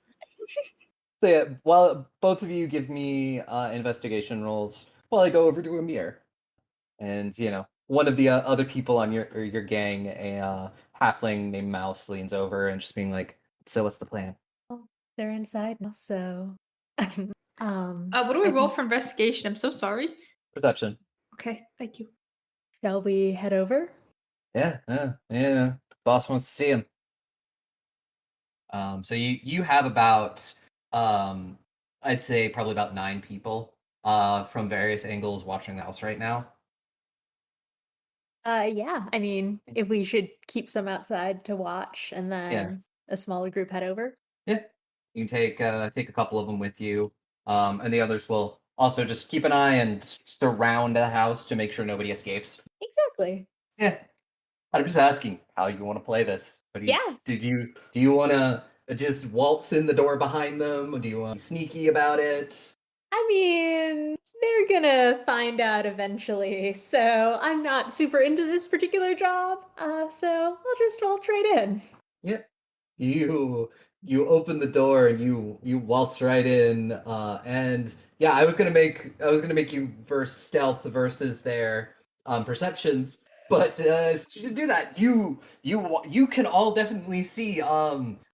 So yeah, while both of you give me investigation rolls, while I go over to Amir, and you know, one of the other people on your gang, a halfling named Mouse, leans over and just being like, "So what's the plan?" They're inside now, so. What do we roll for investigation? I'm so sorry. Perception. Okay, thank you. Shall we head over? Yeah. Boss wants to see him. So you have about I'd say probably about 9 people from various angles watching the house right now. Yeah. I mean, if we should keep some outside to watch and then a smaller group head over. Yeah, you can take a couple of them with you, and the others will also just keep an eye and surround the house to make sure nobody escapes. Exactly. Yeah, I'm just asking how you want to play this. But do you want to just waltz in the door behind them? Or do you want to be sneaky about it? I mean, they're gonna find out eventually, so I'm not super into this particular job. So I'll just waltz right in. Yep. You open the door and you waltz right in, and yeah, I was gonna make you verse stealth versus their perceptions, but to do that, you can all definitely see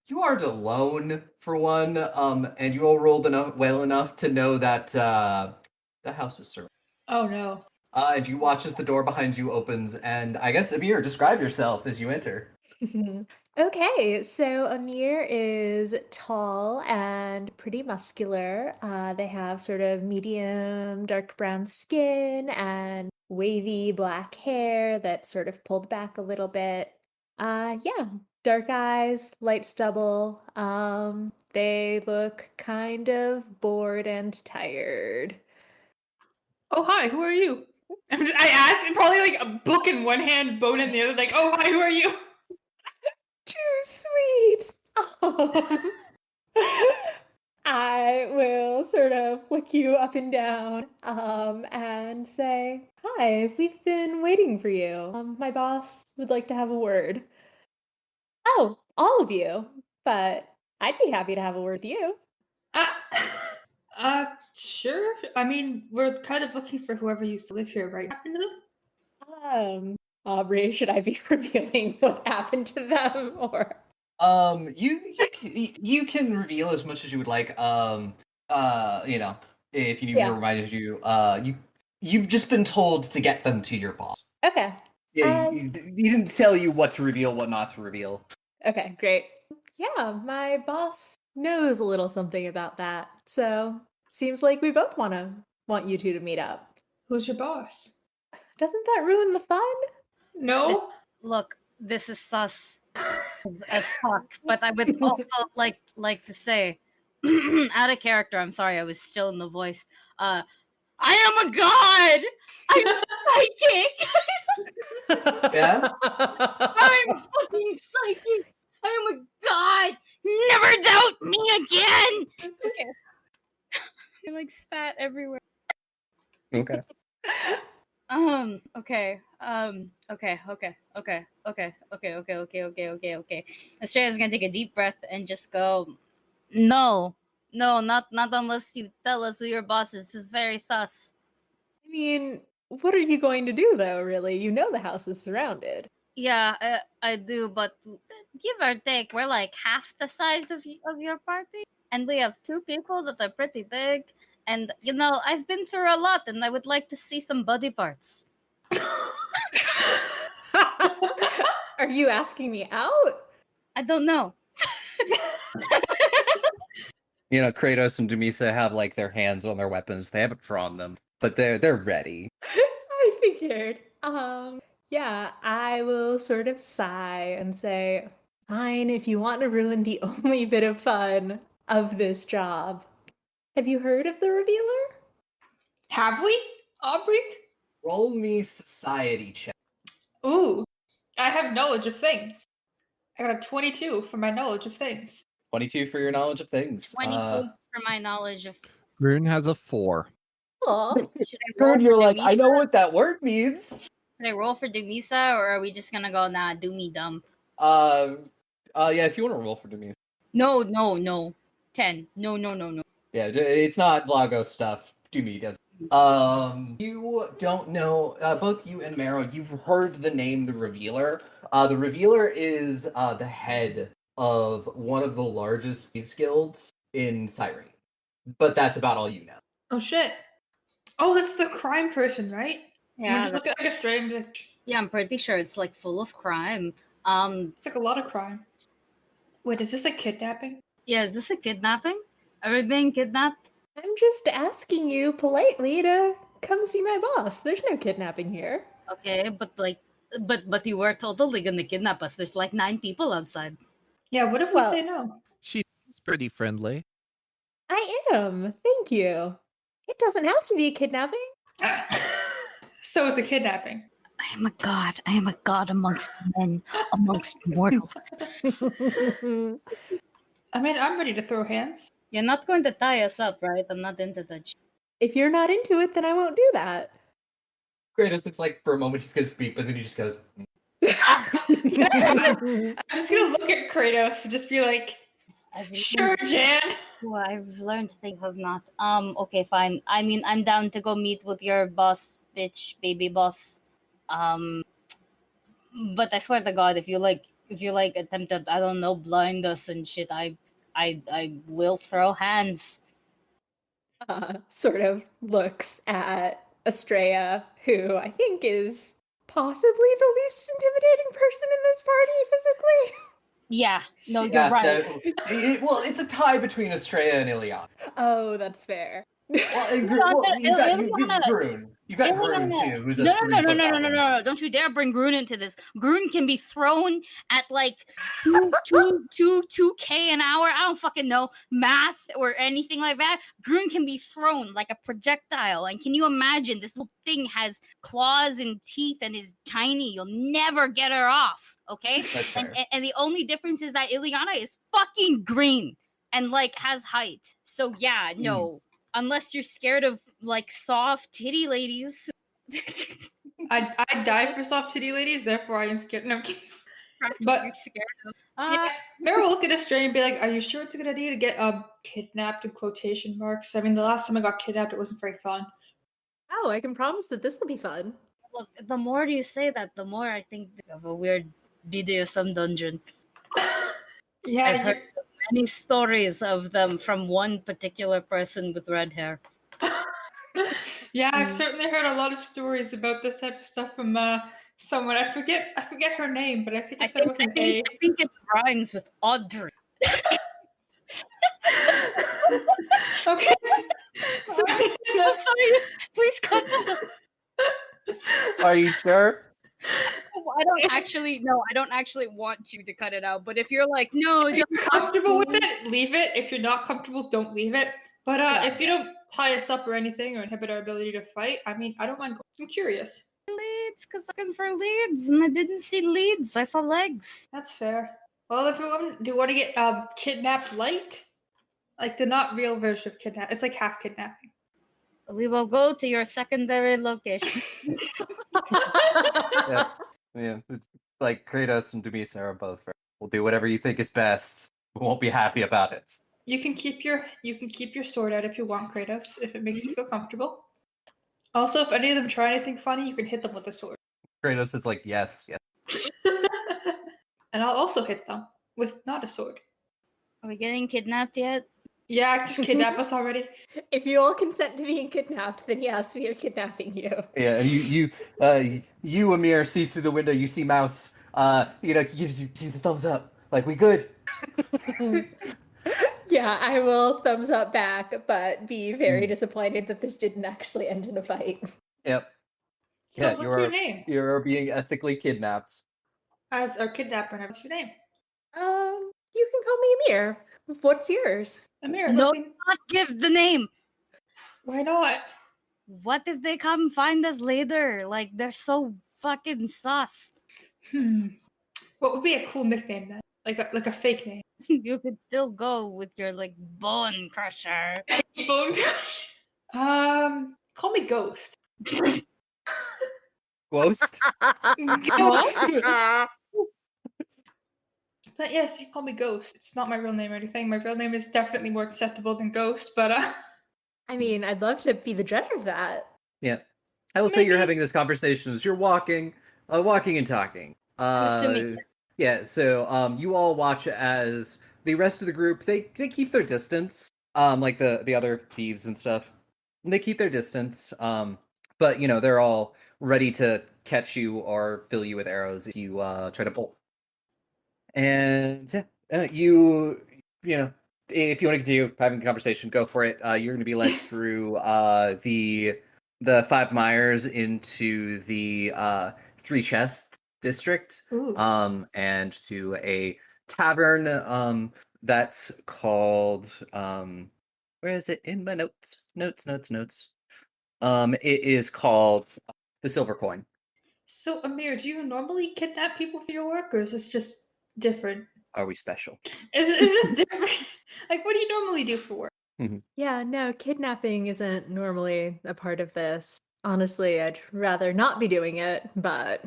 you aren't alone for one, and you all rolled well enough to know that the house is surrounded. Oh no. And you watch as the door behind you opens, and I guess Amir, describe yourself as you enter. Okay, so Amir is tall and pretty muscular. They have sort of medium dark brown skin and wavy black hair that's sort of pulled back a little bit. Yeah, dark eyes, light stubble. They look kind of bored and tired. Oh hi, who are you? I asked, probably like a book in one hand, bone in the other. Like, oh hi, who are you? Too sweet. I will sort of flick you up and down and say, "Hi, we've been waiting for you. My boss would like to have a word." Oh, all of you, but I'd be happy to have a word with you. Sure. I mean, we're kind of looking for whoever used to live here, right? What happened to them? Aubrey, should I be revealing what happened to them or? You can reveal as much as you would like. You know, if you need me to remind you've just been told to get them to your boss. Okay. Yeah, he didn't tell you what to reveal, what not to reveal. Okay, great. Yeah, my boss knows a little something about that. So seems like we both want you two to meet up. Who's your boss? Doesn't that ruin the fun? No. Look, this is sus as fuck. But I would also like to say, out of character. I'm sorry, I was still in the voice. I am a god. I'm psychic. Yeah? I'm fucking psychic. I am a god. Never doubt me again. Okay. I like spat everywhere. Okay. Okay. Okay. Australia's gonna take a deep breath and just go, no, not unless you tell us who your boss is. This is very sus. I mean, what are you going to do, though, really? You know the house is surrounded. Yeah, I do, but give or take, we're like half the size of your party, and we have 2 people that are pretty big. And I've been through a lot, and I would like to see some body parts. Are you asking me out? I don't know. Kratos and Dumisa have like their hands on their weapons. They haven't drawn them, but they're ready. I figured. Yeah, I will sort of sigh and say, fine, if you want to ruin the only bit of fun of this job. Have you heard of the revealer? Have we, Aubrey? Roll me society check. Ooh, I have knowledge of things. I got a 22 for my knowledge of things. 22 for your knowledge of things. 22 for my knowledge of. Grun has a 4. Aw. Should I roll Bird, you're for like, I Dumisa? know what that word means. Should I roll for Dumisa, or are we just gonna go, nah, do me dumb? Yeah, if you want to roll for Dumisa. No. 10. No. Yeah, it's not Vlago stuff. Dumi does. You don't know, both you and Mero, you've heard the name The Revealer. The Revealer is the head of one of the largest thieves guilds in Cyrene. But that's about all you know. Oh shit. Oh, that's the crime person, right? Yeah, Just look at like a stray bitch. yeah, I'm pretty sure it's like full of crime. It's like a lot of crime. Wait, is this a kidnapping? Yeah, is this a kidnapping? Are we being kidnapped? I'm just asking you politely to come see my boss. There's no kidnapping here. Okay, but you were totally gonna kidnap us. There's like 9 people outside. Yeah, what if Well- we say no? She's pretty friendly. I am. Thank you. It doesn't have to be a kidnapping. So it's a kidnapping. I am a god. I am a god amongst men, amongst mortals. I mean, I'm ready to throw hands. You're not going to tie us up, right? I'm not into that shit. If you're not into it, then I won't do that. Kratos looks like for a moment he's going to speak, but then he just goes, I'm just gonna look at Kratos and just be like, sure, Jan. Well, I've learned things have not. Okay, fine. I mean, I'm down to go meet with your boss, bitch, baby boss. But I swear to God, if you attempt to, I don't know, blind us and shit, I will throw hands. Sort of looks at Estrella, who I think is possibly the least intimidating person in this party physically. Yeah, no, yeah, you're right. well, it's a tie between Estrella and Iliana. Oh, that's fair. Well, you've Ileana- got Grun. You've got Grun Ileana- too, who's a No. 3-foot goblin. Don't you dare bring Grun into this. Grun can be thrown at like 2K an hour. I don't fucking know math or anything like that. Grun can be thrown like a projectile. And can you imagine this little thing has claws and teeth and is tiny? You'll never get her off. Okay? That's fair. And the only difference is that Ileana is fucking green and like has height. So yeah, no. Unless you're scared of like soft titty ladies. I die for soft titty ladies, therefore I am scared. No, I'm kidding. But you're scared of. yeah, Mara will look at Estrella and be like, "Are you sure it's a good idea to get kidnapped in quotation marks? I mean, the last time I got kidnapped, it wasn't very fun." Oh, I can promise that this will be fun. Look, the more you say that, the more I think of a weird BDSM dungeon. Yeah, I've heard many stories of them from one particular person with red hair. yeah, I've certainly heard a lot of stories about this type of stuff from someone. I forget her name, but I think it's with an A. I think it rhymes with Audrey. Okay. Sorry. Please cut that. Are you sure? I don't actually want you to cut it out. But if you're like, no, If you're comfortable with it, leave it. If you're not comfortable, don't leave it. But if you don't tie us up or anything or inhibit our ability to fight, I mean, I don't mind. I'm curious. leads, because I'm looking for leads, and I didn't see leads. I saw legs. That's fair. Well, if do you want to get kidnapped light? Like the not real version of kidnap. It's like half kidnapping. We will go to your secondary location. Yeah, it's like Kratos and Dumisa are both. We'll do whatever you think is best. We won't be happy about it. You can keep your sword out if you want, Kratos, if it makes you feel comfortable. Also, if any of them try anything funny, you can hit them with a sword. Kratos is like, yes. And I'll also hit them with not a sword. Are we getting kidnapped yet? Yeah, just kidnap us already. If you all consent to being kidnapped, then yes, we are kidnapping you. Yeah, and you Amir see through the window. You see Mouse. He gives you the thumbs up. Like, we good. Yeah, I will thumbs up back, but be very disappointed that this didn't actually end in a fight. Yep. So Yeah, what's your name? You're being ethically kidnapped. As our kidnapper, what's your name? You can call me Amir. What's yours? Amir. No, not give the name. Why not? What if they come find us later? Like, they're so fucking sus. What would be a cool nickname then? Like a fake name. You could still go with your, like, bone crusher. Bone Crush. Call me Ghost. Ghost? But yes, you call me Ghost. It's not my real name or anything. My real name is definitely more acceptable than Ghost, but I mean, I'd love to be the judge of that. Yeah. I will say you're having this conversation as you're walking and talking. assuming Yeah, so you all watch as the rest of the group, they keep their distance, like the other thieves and stuff. They keep their distance, but they're all ready to catch you or fill you with arrows if you try to pull. And you know, if you want to continue having a conversation, go for it. You're going to be led through the 5 Mires into the 3 Chests district, Ooh. and to a tavern that's called where is it in my notes? It is called the Silver Coin. So Amir, do you normally kidnap people for your work, or is this just different? Are we special? Is this different? Like, what do you normally do for work? Yeah, no, kidnapping isn't normally a part of this. Honestly, I'd rather not be doing it, but...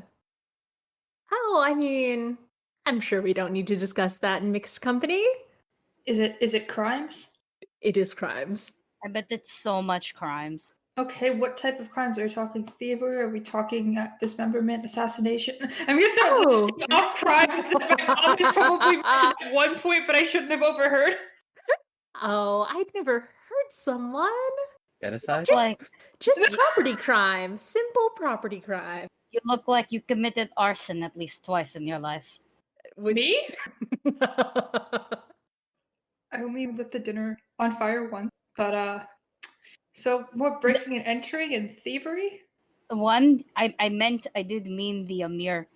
Oh, I mean, I'm sure we don't need to discuss that in mixed company. Is it crimes? It is crimes. I bet it's so much crimes. Okay, what type of crimes are we talking? Thievery? Are we talking dismemberment, assassination? I'm gonna start listing off crimes that my mom has probably mentioned at one point, but I shouldn't have overheard. Oh, I'd never heard someone. Genocide? Just property crime. Simple property crime. You look like you committed arson at least twice in your life. Me? I only lit the dinner on fire once, but so more breaking and entering and thievery? One, I did mean the Amir.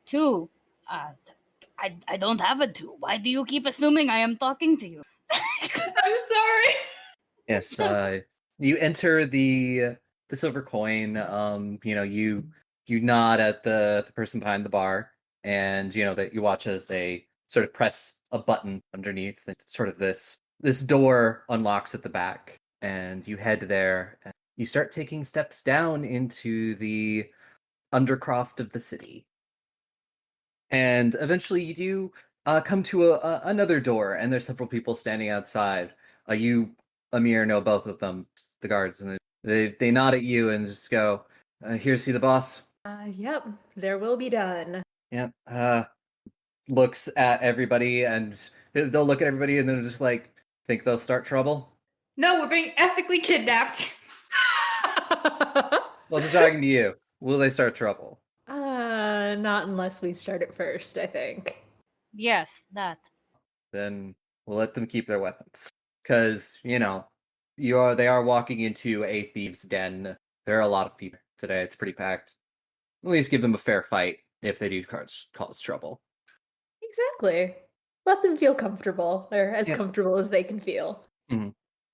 2, I don't have a 2. Why do you keep assuming I am talking to you? I'm sorry. Yes, you enter the Silver Coin. You nod at the person behind the bar, and that you watch as they sort of press a button underneath, and sort of this door unlocks at the back, and you head there. And you start taking steps down into the undercroft of the city, and eventually you do come to another door, and there's several people standing outside. You, Amir, know both of them, the guards, and they nod at you and just go, "Here to see the boss." Yep, there will be done. Yep. Looks at everybody, and they'll look at everybody, and they're just like, think they'll start trouble? No, we're being ethically kidnapped. Well, I'm talking to you. Will they start trouble? Not unless we start it first, I think. Yes, that. Then we'll let them keep their weapons. Because, they are walking into a thieves' den. There are a lot of people today. It's pretty packed. at least give them a fair fight if they do cause trouble. Exactly. Let them feel comfortable, or as Yeah. comfortable as they can feel.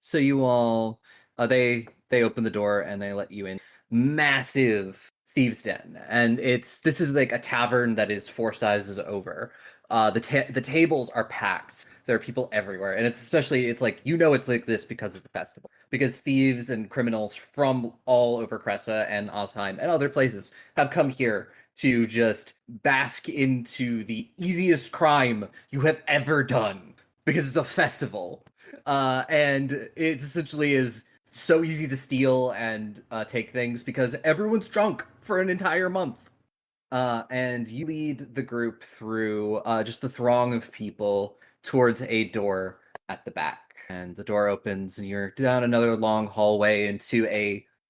So you all, they open the door and they let you in. Massive thieves' den, and this is like a tavern that is 4 sizes over. The tables are packed. There are people everywhere, and it's like it's like this because of the festival. Because thieves and criminals from all over Cressa and Osheim and other places have come here to just bask into the easiest crime you have ever done because it's a festival. And it essentially is so easy to steal and take things because everyone's drunk for an entire month. And you lead the group through just the throng of people towards a door at the back. And the door opens, and you're down another long hallway into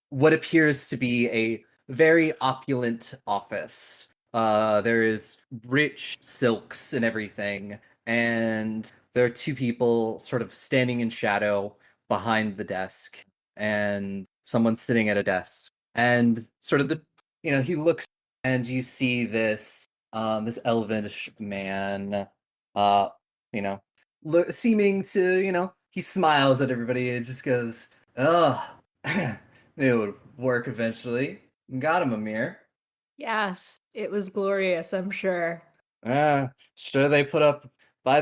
what appears to be a very opulent office. There is rich silks and everything, and there are 2 people sort of standing in shadow behind the desk, and someone sitting at a desk. And sort of he looks, and you see this elvish man, you know, seeming to, he smiles at everybody and just goes, "Oh, it would work eventually. Got him, Amir." Yes, it was glorious, I'm sure. Sure they put up by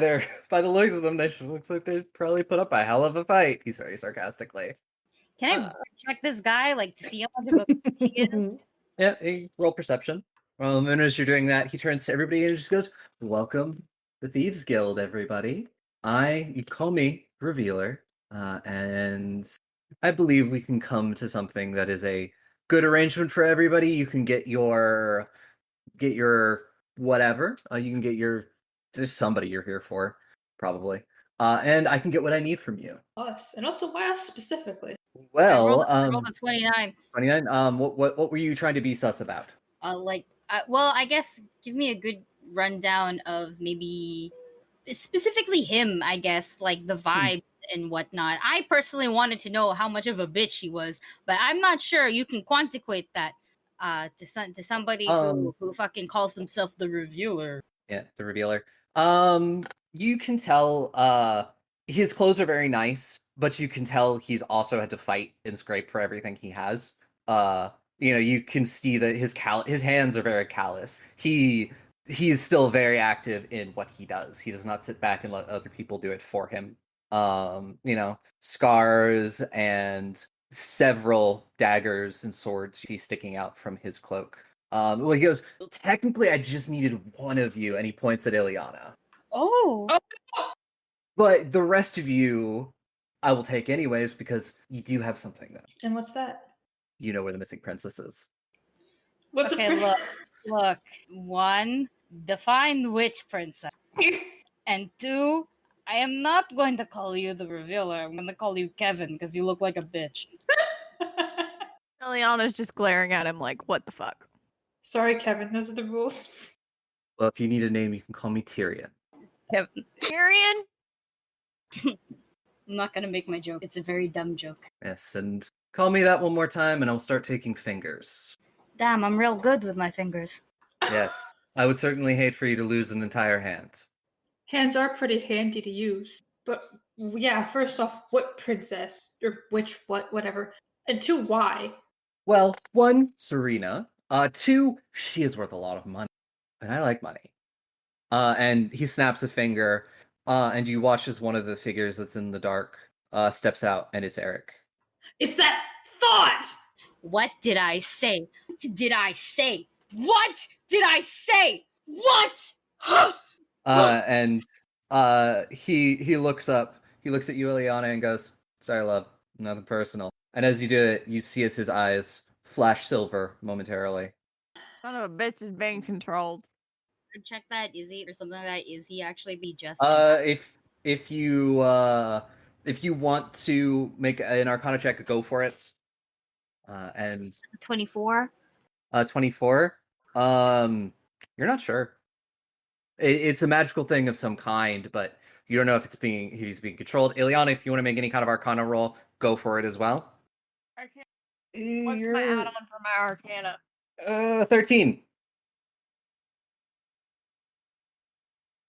by the looks of them, looks like they probably put up a hell of a fight. He's very sarcastically. Can I check this guy, like, to see how much of a bitch he is? Yeah, roll perception. Well, and as you're doing that, he turns to everybody and just goes, "Welcome, the Thieves Guild, everybody. You call me Revealer, and I believe we can come to something that is a good arrangement for everybody. You can get your whatever. You can get there's somebody you're here for, probably. And I can get what I need from you." Us. And also, why us specifically? I rolled Well, a 29. 29. What were you trying to be sus about? Well, I guess give me a good rundown of maybe specifically him, I guess, like the vibes and whatnot. I personally wanted to know how much of a bitch he was, but I'm not sure you can quantitate that to somebody who fucking calls himself the Revealer. Yeah, the Revealer. You can tell his clothes are very nice, but you can tell he's also had to fight and scrape for everything he has. You can see that his hands are very callous. He's still very active in what he does. He does not sit back and let other people do it for him. Scars and several daggers and swords you see sticking out from his cloak. Well, he goes, "Well, technically, I just needed one of you," and he points at Ileana. Oh. But the rest of you, I will take anyways, because you do have something that And what's that? you know where the missing princess is. What's Okay, a look. 1, define which princess. And 2, I am not going to call you the Revealer. I'm going to call you Kevin because you look like a bitch. Eliana's just glaring at him like, what the fuck? Sorry, Kevin. Those are the rules. Well, if you need a name, you can call me Tyrion. Kevin. Tyrion? I'm not going to make my joke. It's a very dumb joke. Yes, and call me that one more time, and I'll start taking fingers. Damn, I'm real good with my fingers. Yes, I would certainly hate for you to lose an entire hand. Hands are pretty handy to use. But yeah, first off, what princess? Or which, whatever. And 2, why? Well, 1, Serena. 2, she is worth a lot of money, and I like money. And he snaps a finger, and you watch as one of the figures that's in the dark steps out, and it's Eric. It's that thought! What did I say? What did I say? What did I say? What? And he looks up. He looks at you, Ileana, and goes, "Sorry, love, nothing personal." And as you do it, you see as his eyes flash silver momentarily. Son of a bitch is being controlled. Check that. Is he or something like that? Is he actually be just? If you want to make an Arcana check, go for it. And 24. 24. You're not sure. It's a magical thing of some kind, but you don't know if he's being controlled. Ileana, if you want to make any kind of Arcana roll, go for it as well. What's my add-on for my Arcana? 13.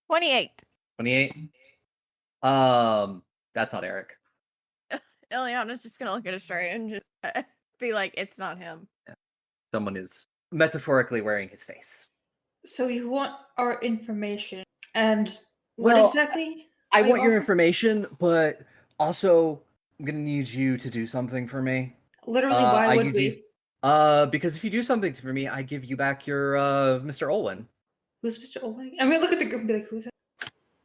28. 28. That's not Eric. Ileana's just gonna look at Estrella and just be like, it's not him. Someone is metaphorically wearing his face. So you want our information, and what Well, exactly? I are you want your offering? information, but also I'm gonna need you to do something for me. Literally, why I would you we? because if you do something for me, I give you back your Mr. Olwen. Who's Mr. Owen? I'm gonna look at the group and be like, who's that?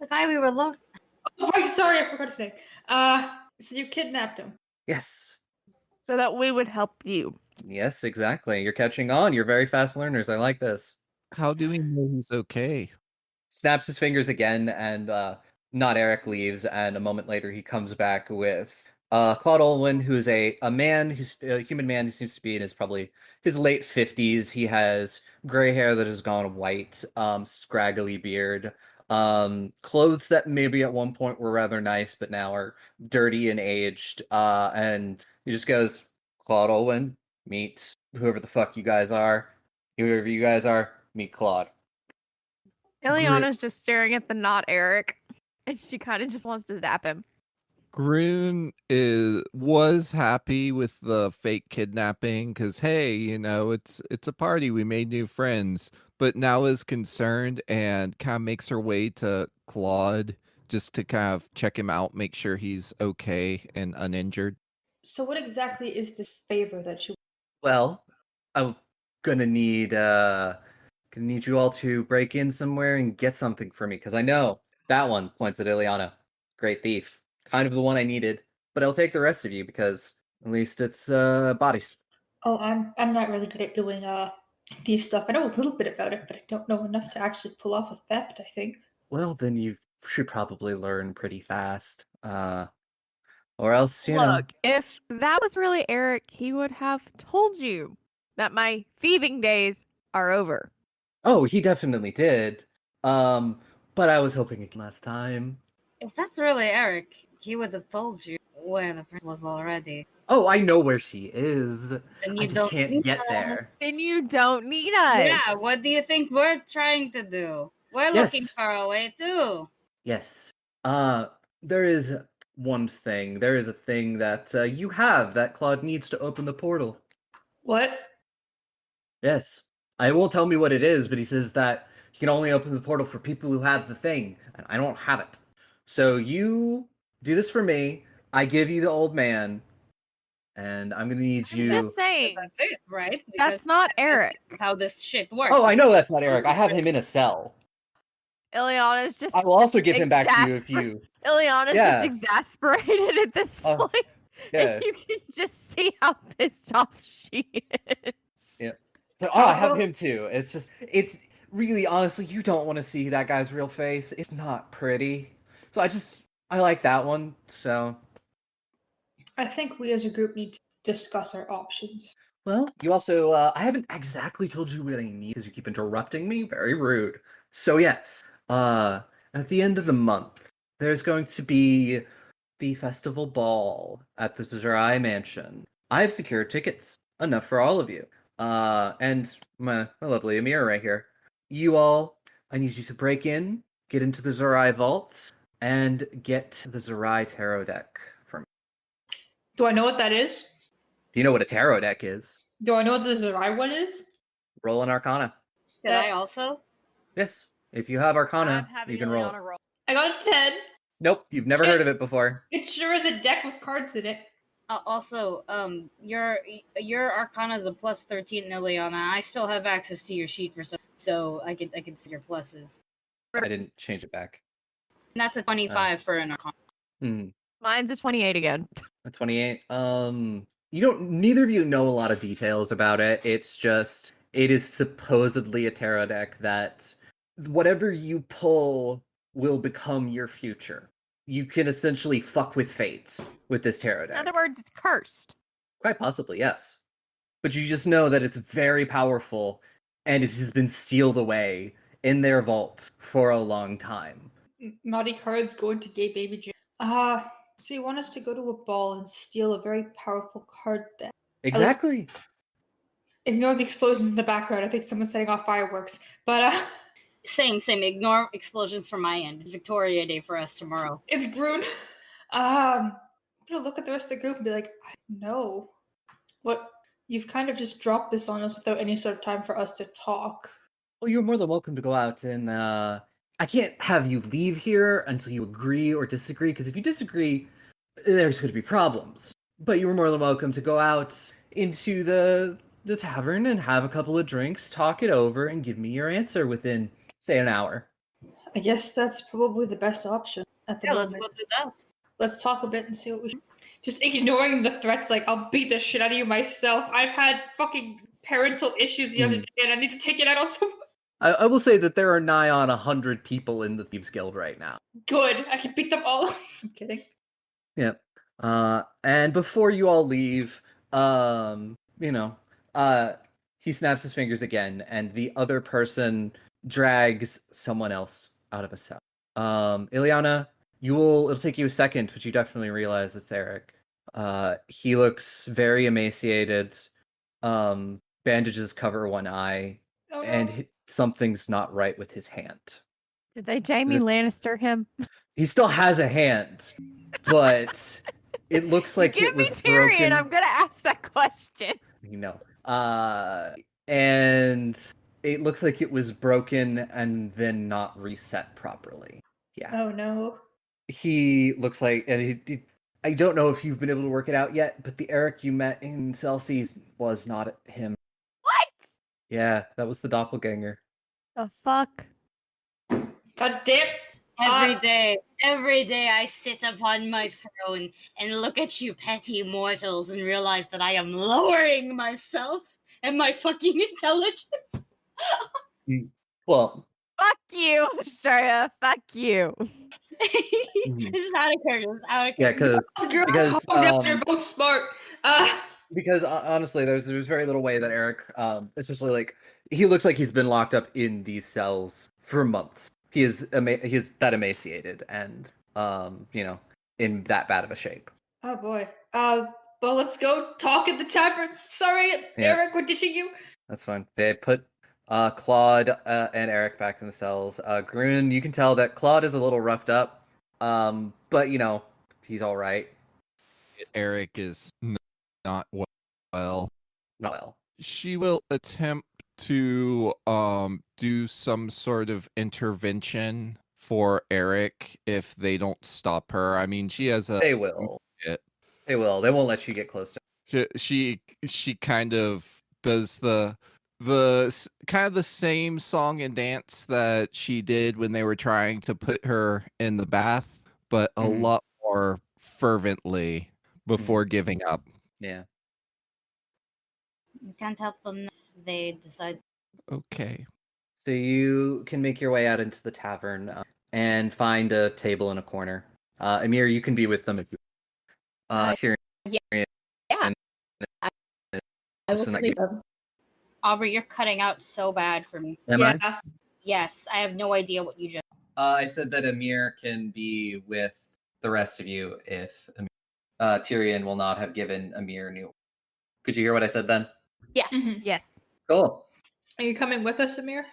The guy we were looking. Oh, right, sorry, I forgot to say. So you kidnapped him. Yes. So that we would help you. Yes, exactly. You're catching on. You're very fast learners. I like this. How do we know he's okay? Snaps his fingers again, and not Eric leaves. And a moment later, he comes back with Claude Olwen, who's a man, who's a human man who seems to be in probably his late 50s. He has gray hair that has gone white, scraggly beard, clothes that maybe at one point were rather nice, but now are dirty and aged. And he just goes, Claude Olwen, meet whoever the fuck you guys are. Whoever you guys are, meet Claude. Ileana's just staring at the not Eric, and she kind of just wants to zap him. Groon was happy with the fake kidnapping because hey, it's a party. We made new friends, but now is concerned and kind of makes her way to Claude just to kind of check him out, make sure he's okay and uninjured. So what exactly is this favor that you? Well, I'm gonna need you all to break in somewhere and get something for me, because I know that one points at Ileana. Great thief. Kind of the one I needed. But I'll take the rest of you because at least it's bodies. Oh, I'm not really good at doing thief stuff. I know a little bit about it, but I don't know enough to actually pull off a theft, I think. Well, then you should probably learn pretty fast. Or else, Look, if that was really Eric, he would have told you that my thieving days are over. Oh, he definitely did. But I was hoping it last time. If that's really Eric, he would have told you where the person was already. Oh, I know where she is. And I you just don't can't need get us. there. Then you don't need us. Yeah, what do you think we're trying to do? We're looking Yes. far away too. Yes. There is one thing. There is a thing that you have that Claude needs to open the portal. What? Yes. I won't tell me what it is, but he says that he can only open the portal for people who have the thing, and I don't have it. So you do this for me. I give you the old man, and I'm gonna need you. Just saying. That's it, right? That's not Eric. That's how this shit works. Oh, I know that's not Eric. I have him in a cell. Ileana's just I will also give him back to you if you. Ileana's Yeah. just exasperated at this point. Yeah. And you can just see how pissed off she is. Yeah. So, I have him too. It's really, honestly, you don't want to see that guy's real face. It's not pretty. So I like that one. So, I think we as a group need to discuss our options. well, you also, I haven't exactly told you what I need because you keep interrupting me. Very rude. So, yes, at the end of the month, there's going to be the festival ball at the Zerai Mansion. I have secured tickets, enough for all of you. And my lovely Amira right here. You all, I need you to break in, get into the Zerai vaults, and get the Zerai tarot deck for me. Do I know what that is? Do you know what a tarot deck is? Do I know what the Zerai one is? Roll an Arcana. Did I also? Yes. If you have Arcana, I'm having you can roll. Ileana roll. I got a 10. Nope, you've never heard of it before. It sure is a deck with cards in it. Also, your Arcana is a plus 13, Ileana. I still have access to your sheet for so I can see your pluses. I didn't change it back. And that's a 25 for an Arcana. Mine's a 28 again. A 28. Neither of you know a lot of details about it. It's just, it is supposedly a tarot deck that whatever you pull will become your future. You can essentially fuck with fate with this tarot deck. In other words, it's cursed. Quite possibly, yes. But you just know that it's very powerful and it has been sealed away in their vault for a long time. Naughty cards going to gay baby Jim. So you want us to go to a ball and steal a very powerful card deck? Exactly. Ignore the explosions in the background. I think someone's setting off fireworks. But Same. Ignore explosions from my end. It's Victoria Day for us tomorrow. it's Groon. I'm gonna look at the rest of the group and be like, I know. What? You've kind of just dropped this on us without any sort of time for us to talk. Well, you're more than welcome to go out and I can't have you leave here until you agree or disagree, because if you disagree, there's going to be problems. But you were more than welcome to go out into the tavern and have a couple of drinks, talk it over, and give me your answer within, say, an hour. I guess that's probably the best option at the Yeah, moment. let's go do that. Let's talk a bit and see what we should. Just ignoring the threats like, I'll beat the shit out of you myself. I've had fucking parental issues the other day and I need to take it out on someone. I will say that there are nigh on 100 people in the Thieves Guild right now. Good. I can beat them all. I'm kidding. Yep. And before you all leave, he snaps his fingers again, and the other person drags someone else out of a cell. Ileana, it'll take you a second, but you definitely realize it's Eric. He looks very emaciated. Bandages cover one eye, Oh, no. and something's not right with his hand. Did they Jaime Lannister him? He still has a hand, but it looks like Give it was me Tyrion. broken. I'm gonna ask that question. And it looks like it was broken and then not reset properly. Yeah. Oh no. He looks like, and I don't know if you've been able to work it out yet, but the Eric you met in Celsius was not him. What? Yeah, that was the doppelganger. The fuck? God damn. Every day I sit upon my throne and look at you petty mortals and realize that I am lowering myself and my fucking intelligence. Well, Fuck you, Australia. Fuck you. This is out of character. yeah, because You're both smart. Because honestly, there's very little way that Eric, especially like he looks like he's been locked up in these cells for months. He is that emaciated and in that bad of a shape. Oh boy. Well, let's go talk at the tavern. Sorry, Eric, we're ditching you. That's fine. They put Claude and Eric back in the cells. Grun, you can tell that Claude is a little roughed up, but he's all right. Eric is not well. Not well. She will attempt to do some sort of intervention for Eric if they don't stop her. I mean, she has a. They will. They will. They won't let you get close to her. She kind of does the kind of the same song and dance that she did when they were trying to put her in the bath, but a lot more fervently before giving up. Yeah. You can't help them if they decide. Okay. So you can make your way out into the tavern and find a table in a corner. Amir, you can be with them if you. Tyrion. Yeah. I will leave them. Aubrey, you're cutting out so bad for me. Am I? Yes, I have no idea what you just. I said that Amir can be with the rest of you if Tyrion will not have given Amir new. Could you hear what I said then? Yes. Mhm. Yes. Cool. Are you coming with us, Amir?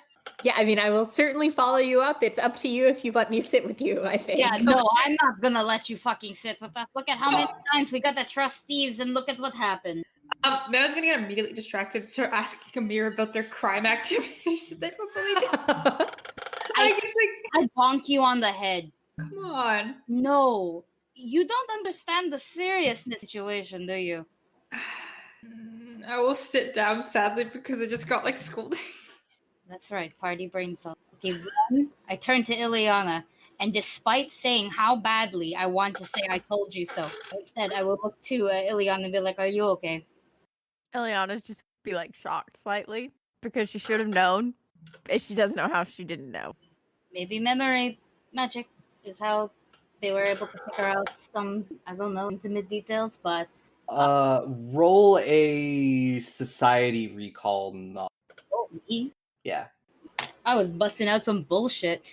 Yeah, I mean, I will certainly follow you up. It's up to you if you let me sit with you, I think. Yeah, no, I'm not gonna let you fucking sit with us. Look at how many times we got to trust thieves, and look at what happened. I was gonna get immediately distracted to start asking Amir about their crime activities that they probably do. I bonk you on the head. Come on. No, you don't understand the seriousness of the situation, do you? I will sit down sadly because I just got scolded. That's right, party brain cell. Okay, one, I turn to Ileana, and despite saying how badly I want to say I told you so, instead I will look to Ileana and be like, "Are you okay?" Ileana's just be shocked slightly because she should have known, and she doesn't know how she didn't know. Maybe memory magic is how they were able to figure out some, I don't know, intimate details, but... Roll a society recall. Oh, me? Yeah. I was busting out some bullshit.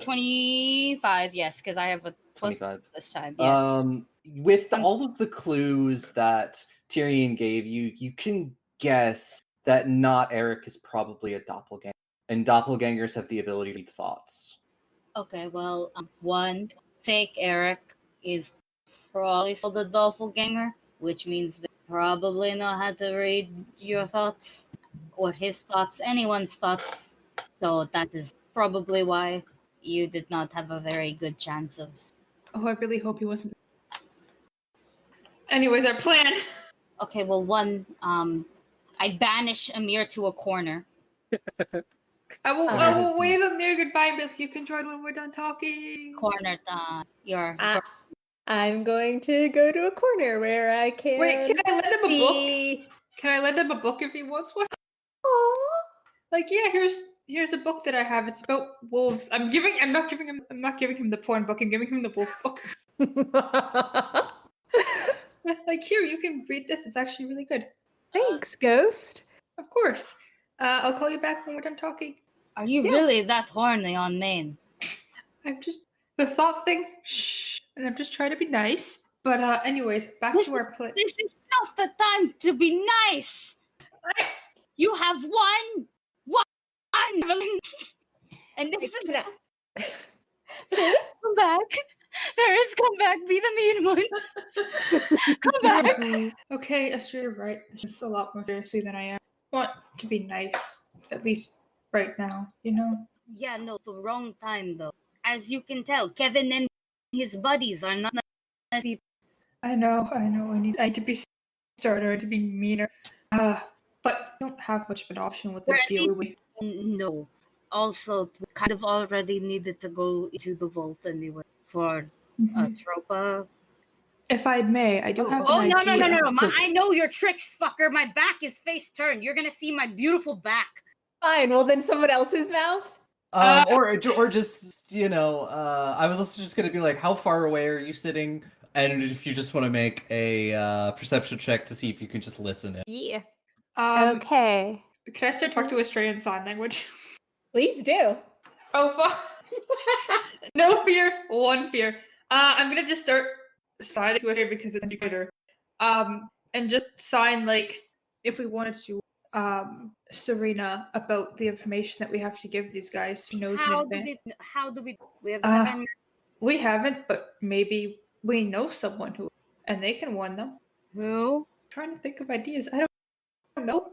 25, yes, because I have a plus 25 this time. Yes. With all of the clues that Tyrion gave you, you can guess that not Eric is probably a doppelganger. And doppelgangers have the ability to read thoughts. Okay, well, one, fake Eric is probably still the doppelganger, which means they probably know how to read your thoughts, or his thoughts, anyone's thoughts. So that is probably why you did not have a very good chance of. Oh, I really hope he wasn't. Anyways, our plan. Okay, well, one, I banish Amir to a corner. I will Alright. wave Amir goodbye and be like, you can join when we're done talking. Corner, your. I'm going to go to a corner where I can. Wait, can I lend him a see... book? Can I lend him a book if he wants one? Aw. Like, yeah, here's a book that I have. It's about wolves. I'm not giving him the porn book. I'm giving him the wolf book. Like, here, you can read this. It's actually really good. Thanks, Ghost. Of course. I'll call you back when we're done talking. Are you Yeah. really that horny on Maine? I'm just the thought thing. Shh. And I'm just trying to be nice. But anyways, back to our plan. This is not the time to be nice. You have one, Evelyn, and this is come back. Ferris, come back. Be the mean one. Come back. Okay, Esther, you're right. It's just a lot more seriously than I am. I want to be nice, at least right now, you know? Yeah, no, it's the wrong time though. As you can tell, Kevin and his buddies are not nice people. I know. I need to be starter, to be meaner. But we don't have much of an option with this Or at deal. least- No. Also, we kind of already needed to go into the vault anyway for Tropa. If I may, I do have Oh, an no. idea. I know your tricks, fucker. My back is face turned. You're gonna see my beautiful back. Fine, well then someone else's mouth. Or just, you know, I was also just gonna be like, how far away are you sitting? And if you just want to make a perception check to see if you can just listen in. Yeah. Okay. Okay. Can I start talking to Australian Sign Language? Please do. Oh, fuck. No fear. One fear. I'm gonna just start signing to it because it's better. And just sign, like, if we wanted to, Serena about the information that we have to give these guys. Who knows in advance. How do we have We haven't, but maybe we know someone who, and they can warn them. who? I'm trying to think of ideas. I don't know.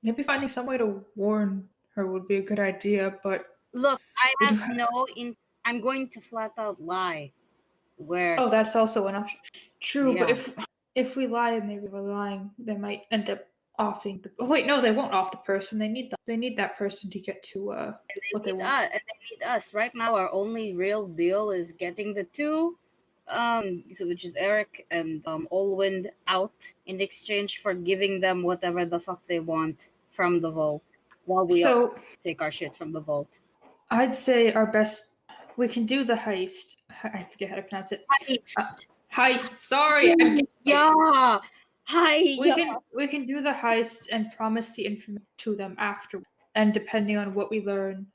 Maybe finding some way to warn her would be a good idea, but Look, I We do have no I'm going to flat out lie. Where oh, that's also an option. True, but Yeah. if we lie and they were lying, they might end up offing the. Oh wait, no, they won't off the person. They need that person to get to what they want. and they need us. Right now our only real deal is getting the two which is Eric and Olwind out in exchange for giving them whatever the fuck they want from the vault while we So take our shit from the vault. I'd say our best. We can do the heist. I forget how to pronounce it. Heist. Sorry. Yeah. Hi. We can do the heist and promise the information to them after. And depending on what we learn,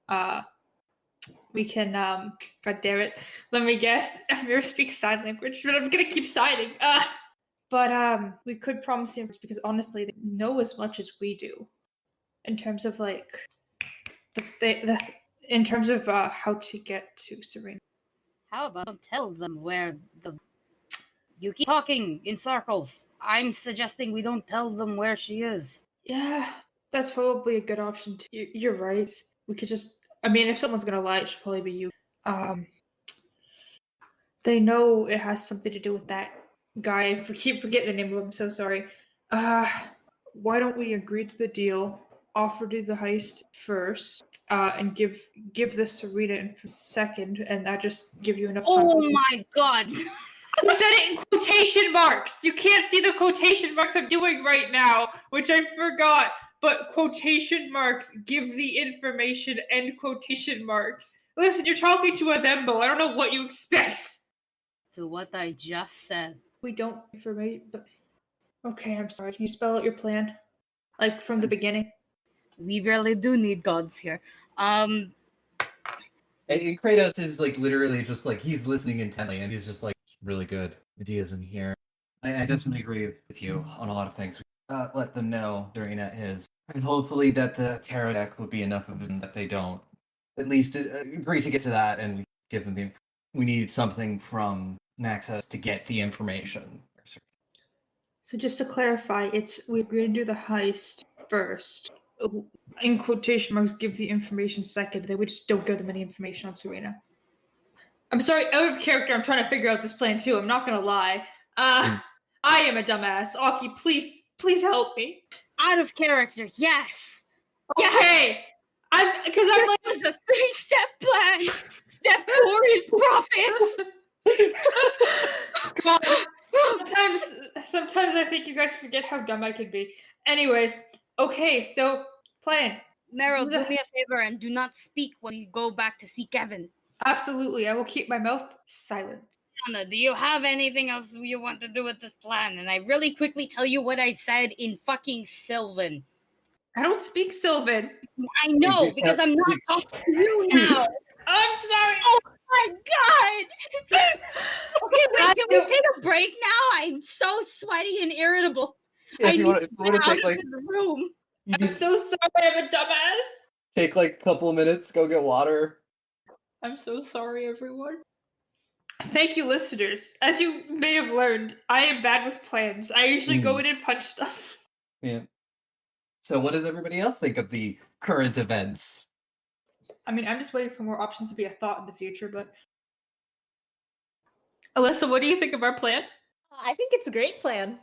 we can God damn it. Let me guess. Amir speaks sign language, but I'm gonna keep signing. But we could promise the information because honestly, they know as much as we do in terms of like in terms of how to get to Serena. How about tell them where the you keep talking in circles. I'm suggesting we don't tell them where she is. Yeah, that's probably a good option too. You're right. We could just. I mean, if someone's gonna lie, it should probably be you. They know it has something to do with that guy. I keep forgetting the name of him. I'm so sorry. Why don't we agree to the deal? Offer to do the heist first, and give the Serena in second, and that just give you enough time. Oh my god! I said it in quotation marks. You can't see the quotation marks I'm doing right now, which I forgot. But quotation marks, give the information, end quotation marks. Listen, you're talking to a thembo. I don't know what you expect. To what I just said. We don't information, but okay, I'm sorry. Can you spell out your plan, like from the beginning? We really do need gods here. And Kratos is like literally just like he's listening intently, and he's just like really good ideas in here. I definitely agree with you on a lot of things. Let them know Serena is, and hopefully that the tarot deck will be enough of them that they don't at least agree to get to that and give them the. We need something from Naxos to get the information. So just to clarify, we agree to do the heist first. In quotation marks, give the information second. Then we just don't give them any information on Serena. I'm sorry, out of character. I'm trying to figure out this plan too. I'm not gonna lie. I am a dumbass. Aki, please help me. Out of character, yes. Okay, I'm like the 3-step plan. Step 4 is profits. God, sometimes I think you guys forget how dumb I can be. Anyways, okay, so plan. Meryl, do me a favor and do not speak when you go back to see Kevin. Absolutely, I will keep my mouth silent. Anna, do you have anything else you want to do with this plan? And I really quickly tell you what I said in fucking Sylvan. I don't speak Sylvan. I know, because I'm not talking to you now. I'm sorry. Oh my god! Okay, wait, can we take a break now? I'm so sweaty and irritable. Yeah, I if you want to take out of the room. I'm so sorry, I'm a dumbass. Take like a couple of minutes, go get water. I'm so sorry, everyone. Thank you, listeners. As you may have learned, I am bad with plans. I usually go in and punch stuff. Yeah. So what does everybody else think of the current events? I mean, I'm just waiting for more options to be a thought in the future, but... Alyssa, what do you think of our plan? I think it's a great plan.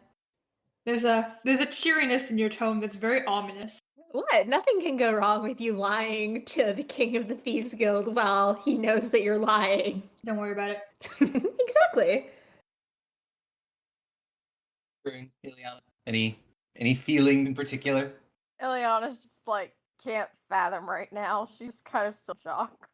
There's a cheeriness in your tone that's very ominous. What? Nothing can go wrong with you lying to the king of the Thieves Guild while he knows that you're lying. Don't worry about it. Exactly. Ileana, any feelings in particular? Ileana's just like can't fathom right now. She's kind of still shocked.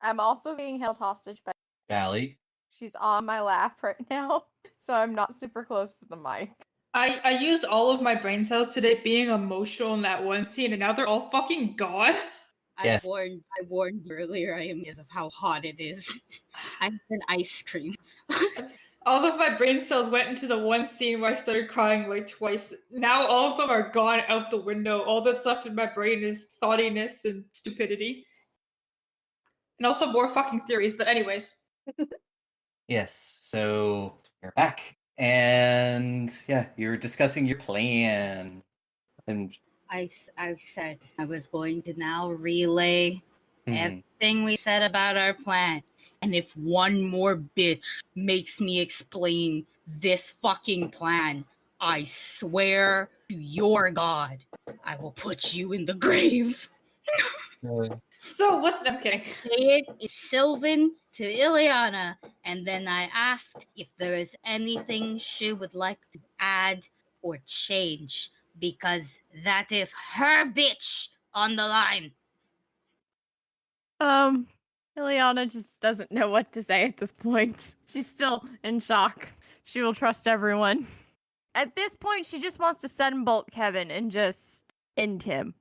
I'm also being held hostage by Callie. She's on my lap right now, so I'm not super close to the mic. I used all of my brain cells today being emotional in that one scene, and now they're all fucking gone. Yes. I warned you earlier. I am because of how hot it is. I'm an ice cream. All of my brain cells went into the one scene where I started crying like twice. Now all of them are gone out the window. All that's left in my brain is thoughtiness and stupidity. And also more fucking theories, but anyways. Yes, so you're back. And yeah, you're discussing your plan. And I said I was going to now relay everything we said about our plan. And if one more bitch makes me explain this fucking plan, I swear to your god, I will put you in the grave. So what's I'm kidding. Say it is Sylvan to Ileana, and then I asked if there is anything she would like to add or change, because that is her bitch on the line. Ileana just doesn't know what to say at this point. She's still in shock. She will trust everyone. At this point, she just wants to sunbolt Kevin and just end him.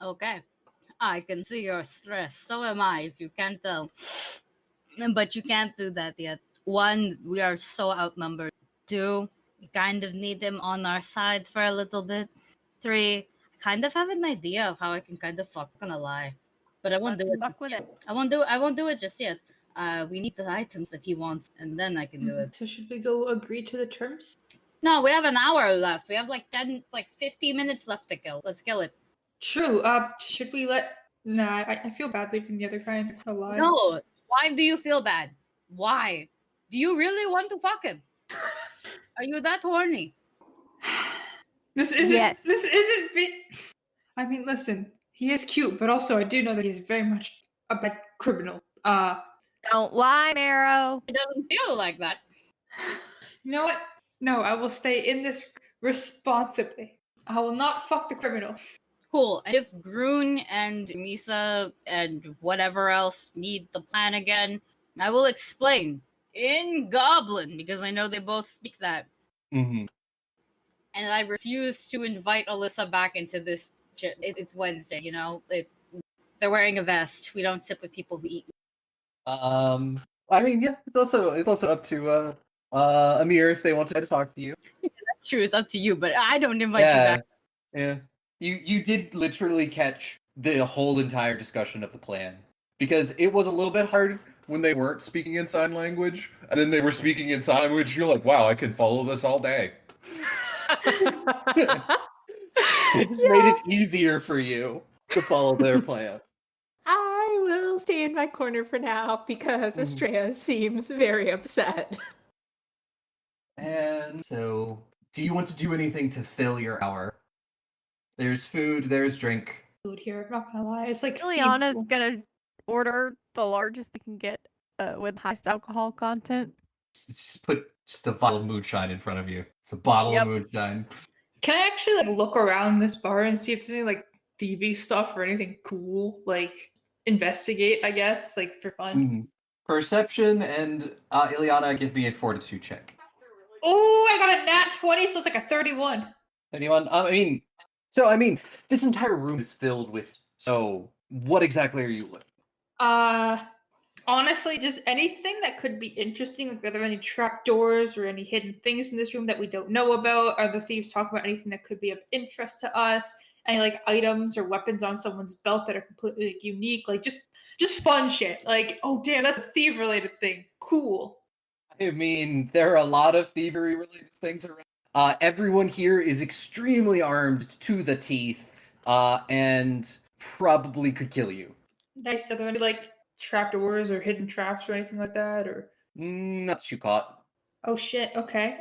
Okay. I can see you're stressed. So am I, if you can't tell. But you can't do that yet. 1, we are so outnumbered. 2, we kind of need them on our side for a little bit. 3, I kind of have an idea of how I can kind of fuck on a lie. But I won't do it. Fuck with it. I won't do it just yet. We need the items that he wants, and then I can do it. So should we go agree to the terms? No, we have an hour left. We have like 50 minutes left to kill. Let's kill it. True. Should we let... Nah, I feel bad leaving the other guy alive. No. Why do you feel bad? Why? Do you really want to fuck him? Are you that horny? This isn't... Yes. This isn't... I mean, listen. He is cute, but also I do know that he's very much a bad criminal. Don't lie, Marrow. It doesn't feel like that. You know what? No, I will stay in this responsibly. I will not fuck the criminal. Cool. And if Groon and Misa and whatever else need the plan again, I will explain in Goblin, because I know they both speak that. Mm-hmm. And I refuse to invite Alyssa back into this. It's Wednesday, you know? They're wearing a vest. We don't sit with people who eat. I mean, yeah, it's also up to Amir, if they want to talk to you. That's true. It's up to you, but I don't invite you back. Yeah. You did literally catch the whole entire discussion of the plan. Because it was a little bit hard when they weren't speaking in sign language, and then they were speaking in sign language. You're like, wow, I can follow this all day. It just made it easier for you to follow their plan. I will stay in my corner for now because Estrella seems very upset. And so, do you want to do anything to fill your hour? There's food, there's drink. Food here, I'm not gonna lie. It's like Ileana's gonna order the largest they can get with highest alcohol content. Just put a bottle of moonshine in front of you. It's a bottle of moonshine. Can I actually like look around this bar and see if there's any like thievy stuff or anything cool? Like investigate, I guess, like for fun. Perception and Ileana, give me a fortitude check. Oh, I got a nat 20, so it's like a 31. 31. I mean, this entire room is filled with. So, what exactly are you looking? Honestly, just anything that could be interesting. Like, are there any trapdoors or any hidden things in this room that we don't know about? Are the thieves talking about anything that could be of interest to us? Any like items or weapons on someone's belt that are completely like, unique? Like just fun shit. Like, oh damn, that's a thief related thing. Cool. I mean, there are a lot of thievery related things around. Everyone here is extremely armed to the teeth, and probably could kill you. Nice. Are there any like trapdoors or hidden traps or anything like that? Or not that you caught. Oh shit. Okay.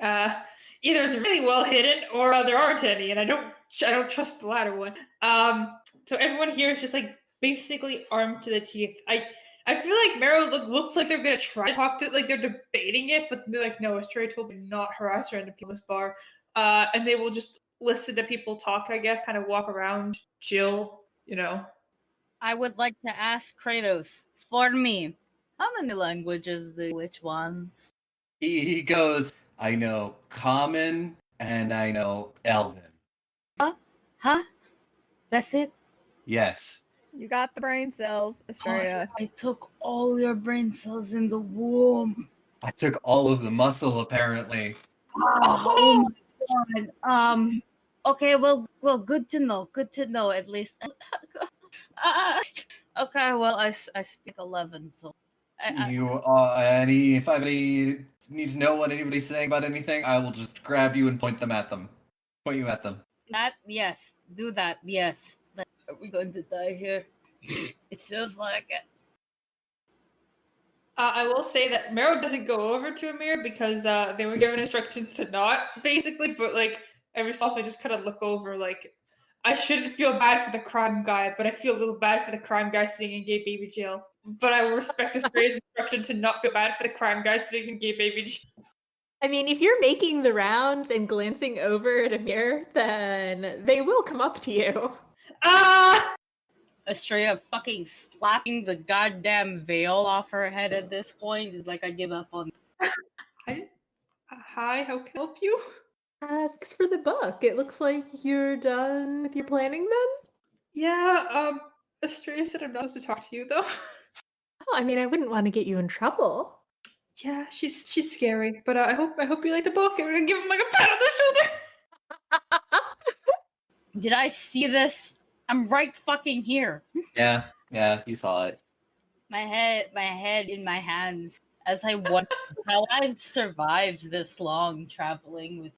Either it's really well hidden or there aren't any, and I don't trust the latter one. So everyone here is just like basically armed to the teeth. I feel like Mero looks like they're gonna try to talk to, like they're debating it, but they're like, no, Astray told me not harass her in the people's bar. And they will just listen to people talk, I guess, kind of walk around, chill, you know. I would like to ask Kratos, for me, how many languages do which ones? He goes, I know Common and I know Elven. Huh? That's it? Yes. You got the brain cells, Estrella. I took all your brain cells in the womb. I took all of the muscle, apparently. Oh my god. Okay, well, good to know. Good to know, at least. Okay, well, I speak 11, so. If I have any need to know what anybody's saying about anything, I will just grab you and point you at them. Yes, do that, yes. Are we going to die here? It feels like it. I will say that Mero doesn't go over to Amir because they were given instructions to not, basically, but like every so often I just kind of look over, like, I shouldn't feel bad for the crime guy, but I feel a little bad for the crime guy sitting in gay baby jail. But I will respect Astray's instruction to not feel bad for the crime guy sitting in gay baby jail. I mean, if you're making the rounds and glancing over at Amir, then they will come up to you. Estrella fucking slapping the goddamn veil off her head at this point is like I give up on. Hi, how can I help you? Thanks for the book. It looks like you're done with your planning then? Yeah, Estrella said I'm not supposed to talk to you though. Oh, I mean, I wouldn't want to get you in trouble. Yeah, she's scary, but I hope you like the book. I'm gonna give him like a pat on the shoulder. Did I see this? I'm right fucking here. Yeah, you saw it. My head in my hands as I wonder how I've survived this long traveling with.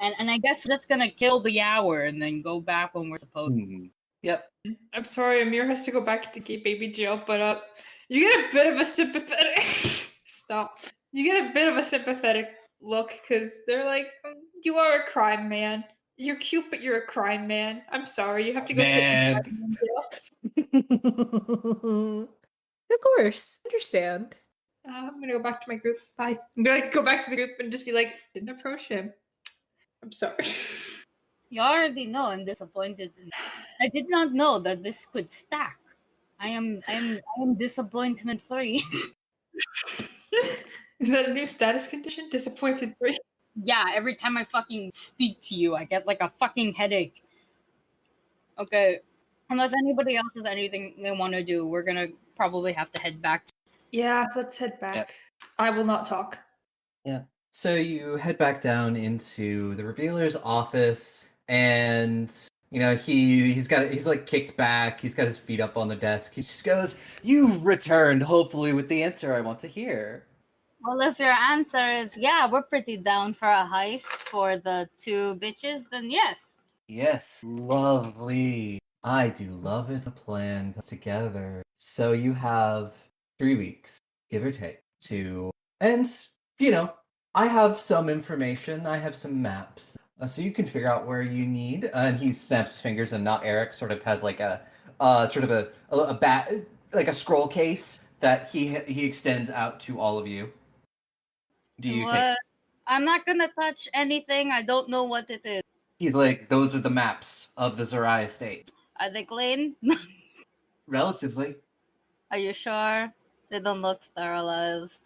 And I guess we're just gonna kill the hour and then go back when we're supposed to. Yep. I'm sorry, Amir has to go back to gay baby jail, but you get a bit of a sympathetic stop. You get a bit of a sympathetic look because they're like, you are a crime man. You're cute, but you're a crime man. I'm sorry, you have to go sit in jail. Of course, understand. I'm gonna go back to my group. Bye. I'm gonna go back to the group and just be like, didn't approach him. I'm sorry. You already know I'm disappointed. I did not know that this could stack. I am disappointment 3. Is that a new status condition? Disappointed 3? Yeah, every time I fucking speak to you, I get like a fucking headache. Okay. Unless anybody else has anything they want to do, we're gonna probably have to head back. Yeah, let's head back. Yeah. I will not talk. Yeah. So you head back down into the revealer's office, and he's like kicked back. He's got his feet up on the desk. He just goes, "You've returned, hopefully with the answer I want to hear." Well, if your answer is yeah, we're pretty down for a heist for the two bitches, then yes. Yes, lovely. I do love it. A plan comes together. So you have 3 weeks, give or take, and I have some information. I have some maps, so you can figure out where you need. And he snaps his fingers, and not Eric sort of has like a sort of a bat like a scroll case that he extends out to all of you. Do you take? What? I'm not gonna touch anything. I don't know what it is. He's like, those are the maps of the Zerai estate. Are they clean? Relatively. Are you sure? They don't look sterilized.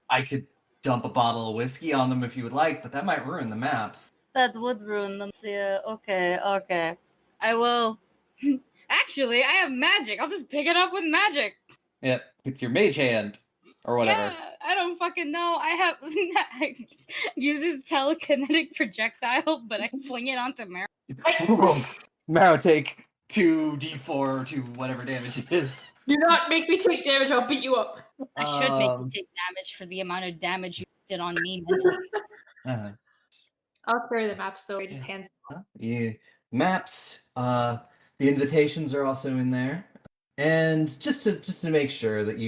I could dump a bottle of whiskey on them if you would like, but that might ruin the maps. That would ruin them. Yeah, okay. I will. Actually, I have magic. I'll just pick it up with magic. Yeah, with your mage hand. Or whatever. Yeah, I don't fucking know. I have I use this telekinetic projectile, but I fling it onto Mary. Marrow, take 2d4 to whatever damage it is. Do not make me take damage. I'll beat you up. I should make you take damage for the amount of damage you did on me mentally. I'll carry the maps though. I just hands. Maps. The invitations are also in there, and just to make sure that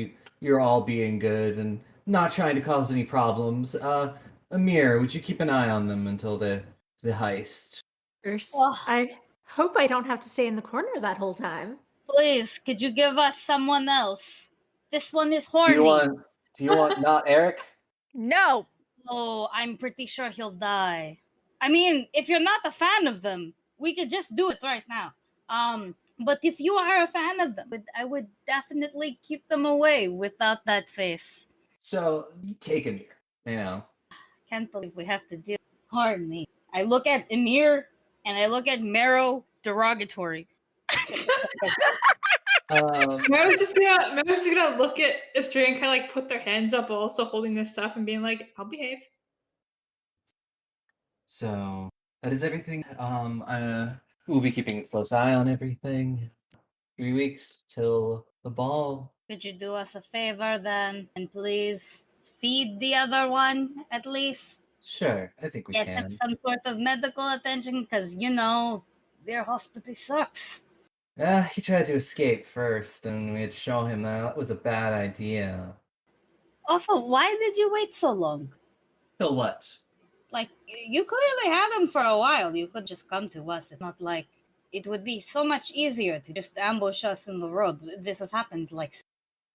you're all being good and not trying to cause any problems. Amir, would you keep an eye on them until the heist? I hope I don't have to stay in the corner that whole time. Please, could you give us someone else? This one is horny. Do you want not Eric? No. Oh, I'm pretty sure he'll die. I mean, if you're not a fan of them, we could just do it right now. But if you are a fan of them, I would definitely keep them away without that face. So you take Amir. Can't believe we have to deal with horny. I look at Amir and I look at Marrow derogatory. Mary's just gonna look at Estrella and kind of like put their hands up, also holding this stuff and being like, "I'll behave." So that is everything. We'll be keeping a close eye on everything. 3 weeks till the ball. Could you do us a favor then, and please feed the other one at least? Sure, I think we Get can. them some sort of medical attention, because their hospital sucks. He tried to escape first, and we had to show him that was a bad idea. Also, why did you wait so long? Till what? Like, you clearly had him for a while. You could just come to us. It's not like it would be so much easier to just ambush us in the road. This has happened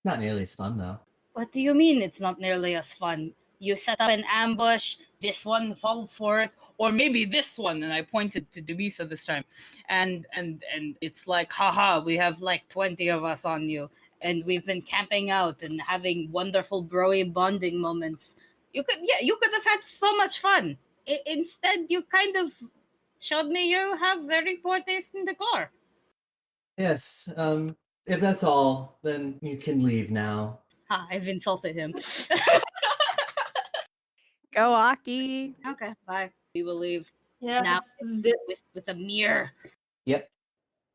Not nearly as fun though. What do you mean it's not nearly as fun? You set up an ambush, this one falls for it, or maybe this one, and I pointed to Dubisa this time, and it's like, haha, we have like 20 of us on you, and we've been camping out and having wonderful broy bonding moments. You could have had so much fun. Instead, you kind of showed me you have very poor taste in decor. Yes, if that's all, then you can leave now. I've insulted him. Go, Aki. Okay, bye. We will leave. Yeah. Now with a mirror. Yep.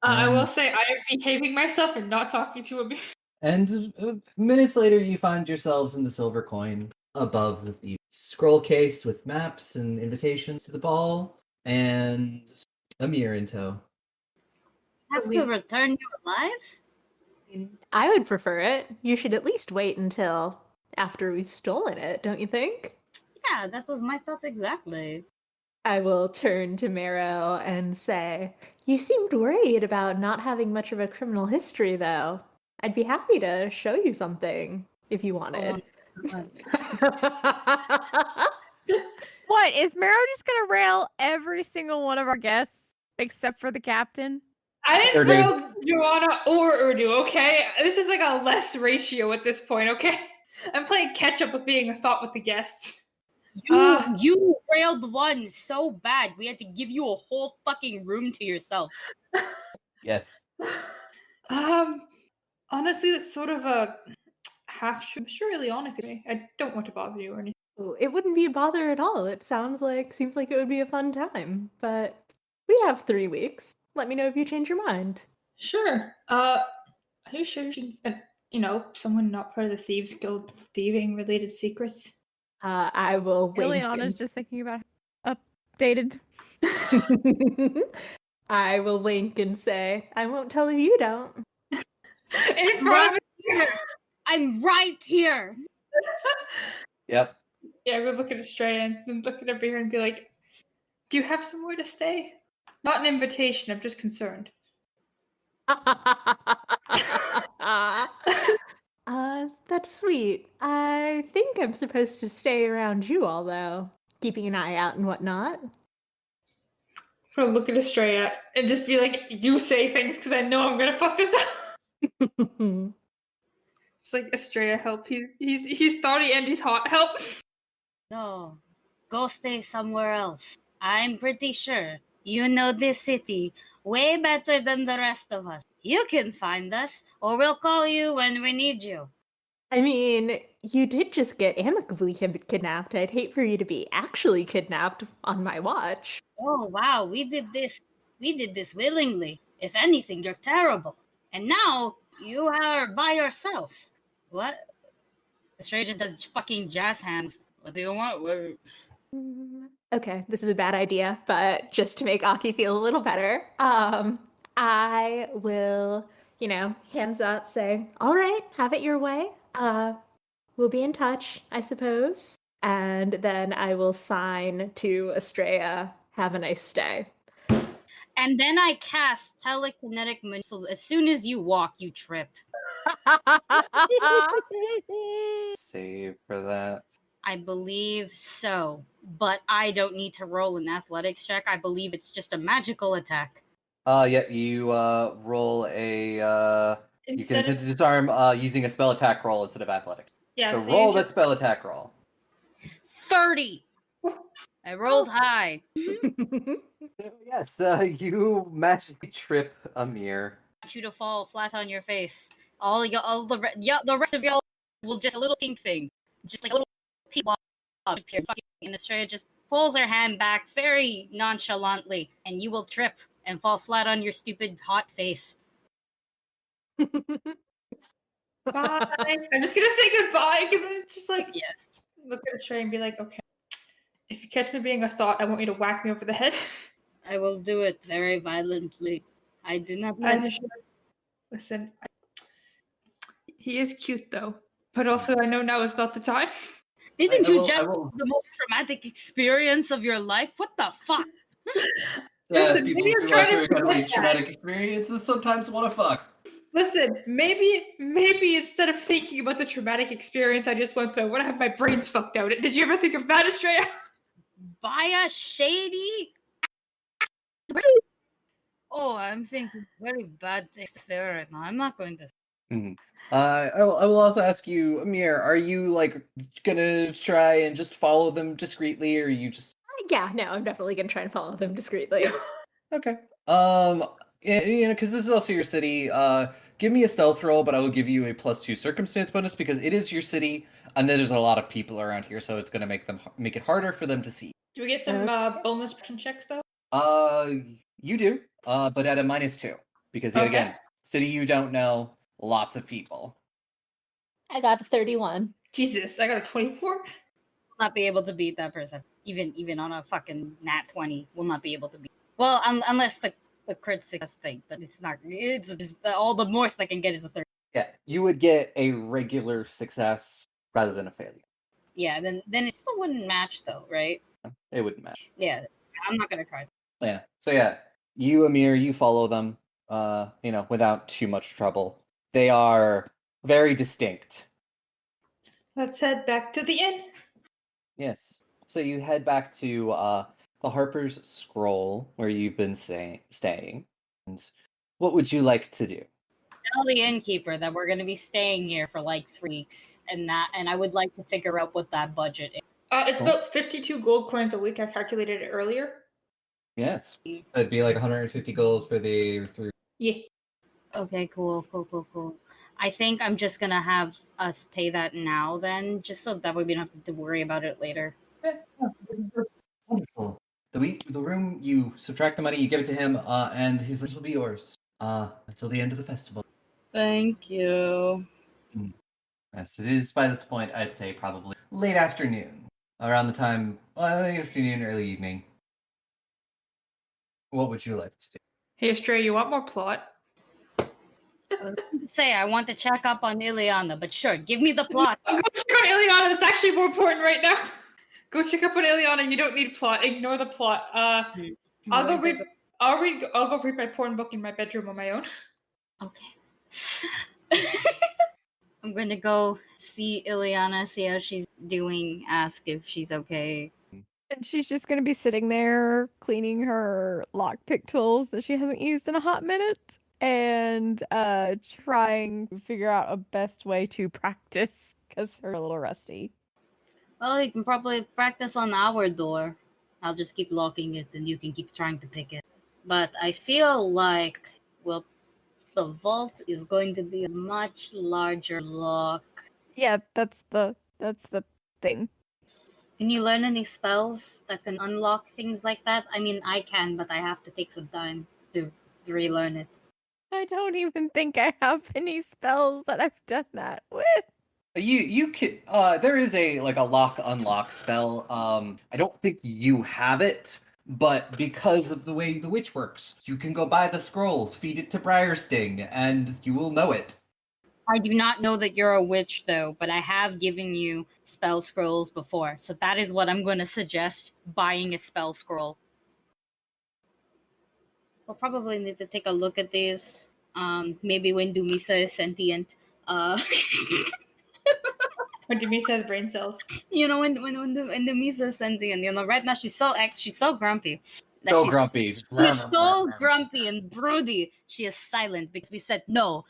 I will say I am behaving myself and not talking to him. And minutes later, you find yourselves in the silver coin above the scroll case with maps and invitations to the ball, and Amir in tow. Have to return you alive? I would prefer it. You should at least wait until after we've stolen it, don't you think? Yeah, that was my thoughts exactly. I will turn to Marrow and say, "You seemed worried about not having much of a criminal history, though. I'd be happy to show you something if you wanted." What, is Marrow just gonna rail every single one of our guests except for the captain? I didn't rail Joanna or Urdu, okay? This is like a less ratio at this point, okay? I'm playing catch up with being a thought with the guests. You railed one so bad, we had to give you a whole fucking room to yourself. Yes. Honestly, that's sort of a half. I'm sure Ileana could be. I don't want to bother you or anything. Ooh, it wouldn't be a bother at all. It seems like it would be a fun time. But we have 3 weeks. Let me know if you change your mind. Sure. Are you sure someone not part of the Thieves Guild thieving related secrets? I will wink. Ileana's just thinking about updated. I will wink and say, I won't tell if you don't. In front Right of here. I'm right here. Yep. Yeah, I would look at Estrella and then look at her beer and be like, do you have somewhere to stay? Not an invitation, I'm just concerned. That's sweet. I think I'm supposed to stay around you all, though, keeping an eye out and whatnot. I'm gonna look at Estrella and just be like, you say things because I know I'm gonna fuck this up. It's like, Estrella, help. He's thoughty and he's hot. Help. No, go stay somewhere else. I'm pretty sure you know this city way better than the rest of us. You can find us, or we'll call you when we need you. I mean, you did just get amicably kidnapped. I'd hate for you to be actually kidnapped on my watch. Oh wow, we did this. We did this willingly. If anything, you're terrible. And now you are by yourself. What? The stranger does fucking jazz hands. What do you want? Okay, this is a bad idea, but just to make Aki feel a little better, I will, hands up, say, all right, have it your way. We'll be in touch, I suppose. And then I will sign to Estrella, have a nice day. And then I cast telekinetic missile. So as soon as you walk, you trip. Save for that. I believe so, but I don't need to roll an athletics check. I believe it's just a magical attack. Yep, you roll a you can Instead attempt of, to disarm using a spell attack roll instead of athletics. yeah, So so roll use your- that spell attack roll. 30. I rolled high. Yes, you magically trip Amir. I want you to fall flat on your face. The rest of y'all will just a little pink thing, just like a little pink blob appear. And Estrella just pulls her hand back very nonchalantly, and you will trip and fall flat on your stupid hot face. bye. I'm just gonna say goodbye because I'm just like, Yeah. look at Estrella and be like, okay, if you catch me being a thought, I want you to whack me over the head. I will do it very violently. I do not I'm let. sure. Listen, he is cute though, but also I know now is not the time. Didn't I you will- I just will- have the most traumatic experience of your life? What the fuck? Listen, People maybe who I'm go trying through to forget incredibly that. traumatic experiences sometimes want to fuck. Listen, maybe instead of thinking about the traumatic experience I just went through, I want to have my brains fucked out. Did you ever think of that, Estrella? By a shady? Oh, I'm thinking very bad things there right now. I'm not going to. I will also ask you, Amir, are you like gonna try and just follow them discreetly, or are you just Yeah, no, I'm definitely going to try and follow them discreetly. okay? Because this is also your city. Give me a stealth roll, but I will give you a +2 circumstance bonus because it is your city, and there's a lot of people around here, so it's gonna make it harder for them to see. Do we get some Okay. bonus perception checks though? You do, but at a -2 because yet Okay. again, city you don't know, lots of people. I got a 31. Jesus, I got a 24. Not be able to beat that person. Even on a fucking nat 20, will not be able to beat. Well, unless the crit success thing, but it's not. It's just all the most I can get is a 30. Yeah, you would get a regular success rather than a failure. Yeah, then it still wouldn't match though, right? It wouldn't match. Yeah, I'm not gonna cry. Yeah. So yeah, you Amir, you follow them, without too much trouble. They are very distinct. Let's head back to the inn. Yes. So you head back to the Harper's Scroll where you've been staying. And what would you like to do? Tell the innkeeper that we're gonna be staying here for like 3 weeks, and I would like to figure out what that budget is. It's Cool. about 52 gold coins a week. I calculated it earlier. Yes. That'd be like 150 gold for the 3. Yeah. Okay, cool. I think I'm just gonna have us pay that now then, just so that way we don't have to worry about it later. Wonderful. The room, you subtract the money, you give it to him, and his will be yours until the end of the festival. Thank you. Yes, it is by this point, I'd say probably late afternoon. Around the time, late afternoon, early evening. What would you like to do? Hey, Astray, you want more plot? I was going to say I want to check up on Ileana, but sure, give me the plot. Go check on Ileana. That's actually more important right now. Go check up on Ileana. You don't need plot. Ignore the plot. I'll go read. I'll go read my porn book in my bedroom on my own. Okay. I'm gonna go see Ileana, see how she's doing, ask if she's okay. And she's just gonna be sitting there cleaning her lockpick tools that she hasn't used in a hot minute, and trying to figure out a best way to practice because they're a little rusty. Well, you can probably practice on our door. I'll just keep locking it and you can keep trying to pick it. But I feel like, well, the vault is going to be a much larger lock. Yeah, that's the thing. Can you learn any spells that can unlock things like that? I mean, I can, but I have to take some time to relearn it. I don't even think I have any spells that I've done that with. You could there is a lock unlock spell. I don't think you have it, but because of the way the witch works, you can go buy the scrolls, feed it to Briarsting, and you will know it. I do not know that you're a witch, though, but I have given you spell scrolls before, so that is what I'm going to suggest, buying a spell scroll. We'll probably need to take a look at these, maybe when Dumisa is sentient. When Demisa has brain cells. You know, when Dumisa is sentient, you know, right now she's so grumpy. that So she's grumpy. She's so grumpy and broody. She is silent because we said no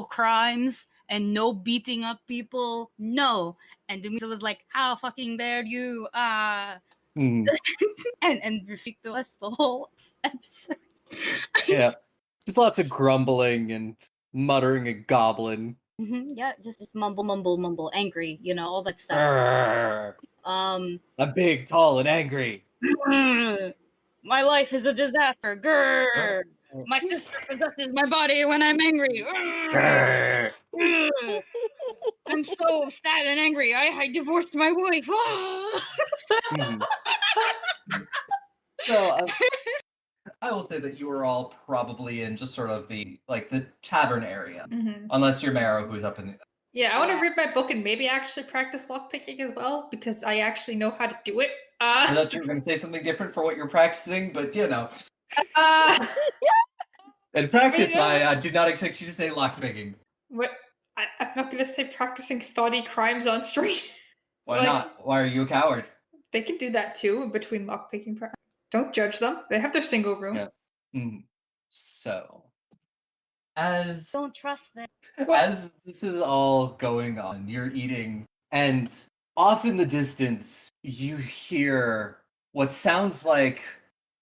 crimes and no beating up people, no. And Dumisa was like, "How fucking dare you!" Mm, and repeat to us the whole episode. yeah, just lots of grumbling and muttering a goblin. Yeah, just mumble, angry, you know, all that stuff. Arrgh. I'm big, tall, and angry. My life is a disaster. Grrr. My sister possesses my body when I'm angry. Arrgh. I'm so sad and angry. I divorced my wife. Mhm. So I will say that you are all probably in just sort of the tavern area, unless you're Marrow, who's up in the. Yeah, I want to read my book and maybe actually practice lockpicking as well because I actually know how to do it. I thought you were going to say something different for what you're practicing, but you know. In practice, I did not expect you to say lockpicking. What? I'm not going to say practicing thoughty crimes on stream. Why not? Why are you a coward? They can do that too in between lockpicking. Don't judge them. They have their single room. Yeah. So, as Don't trust them. as this is all going on, you're eating, and off in the distance, you hear what sounds like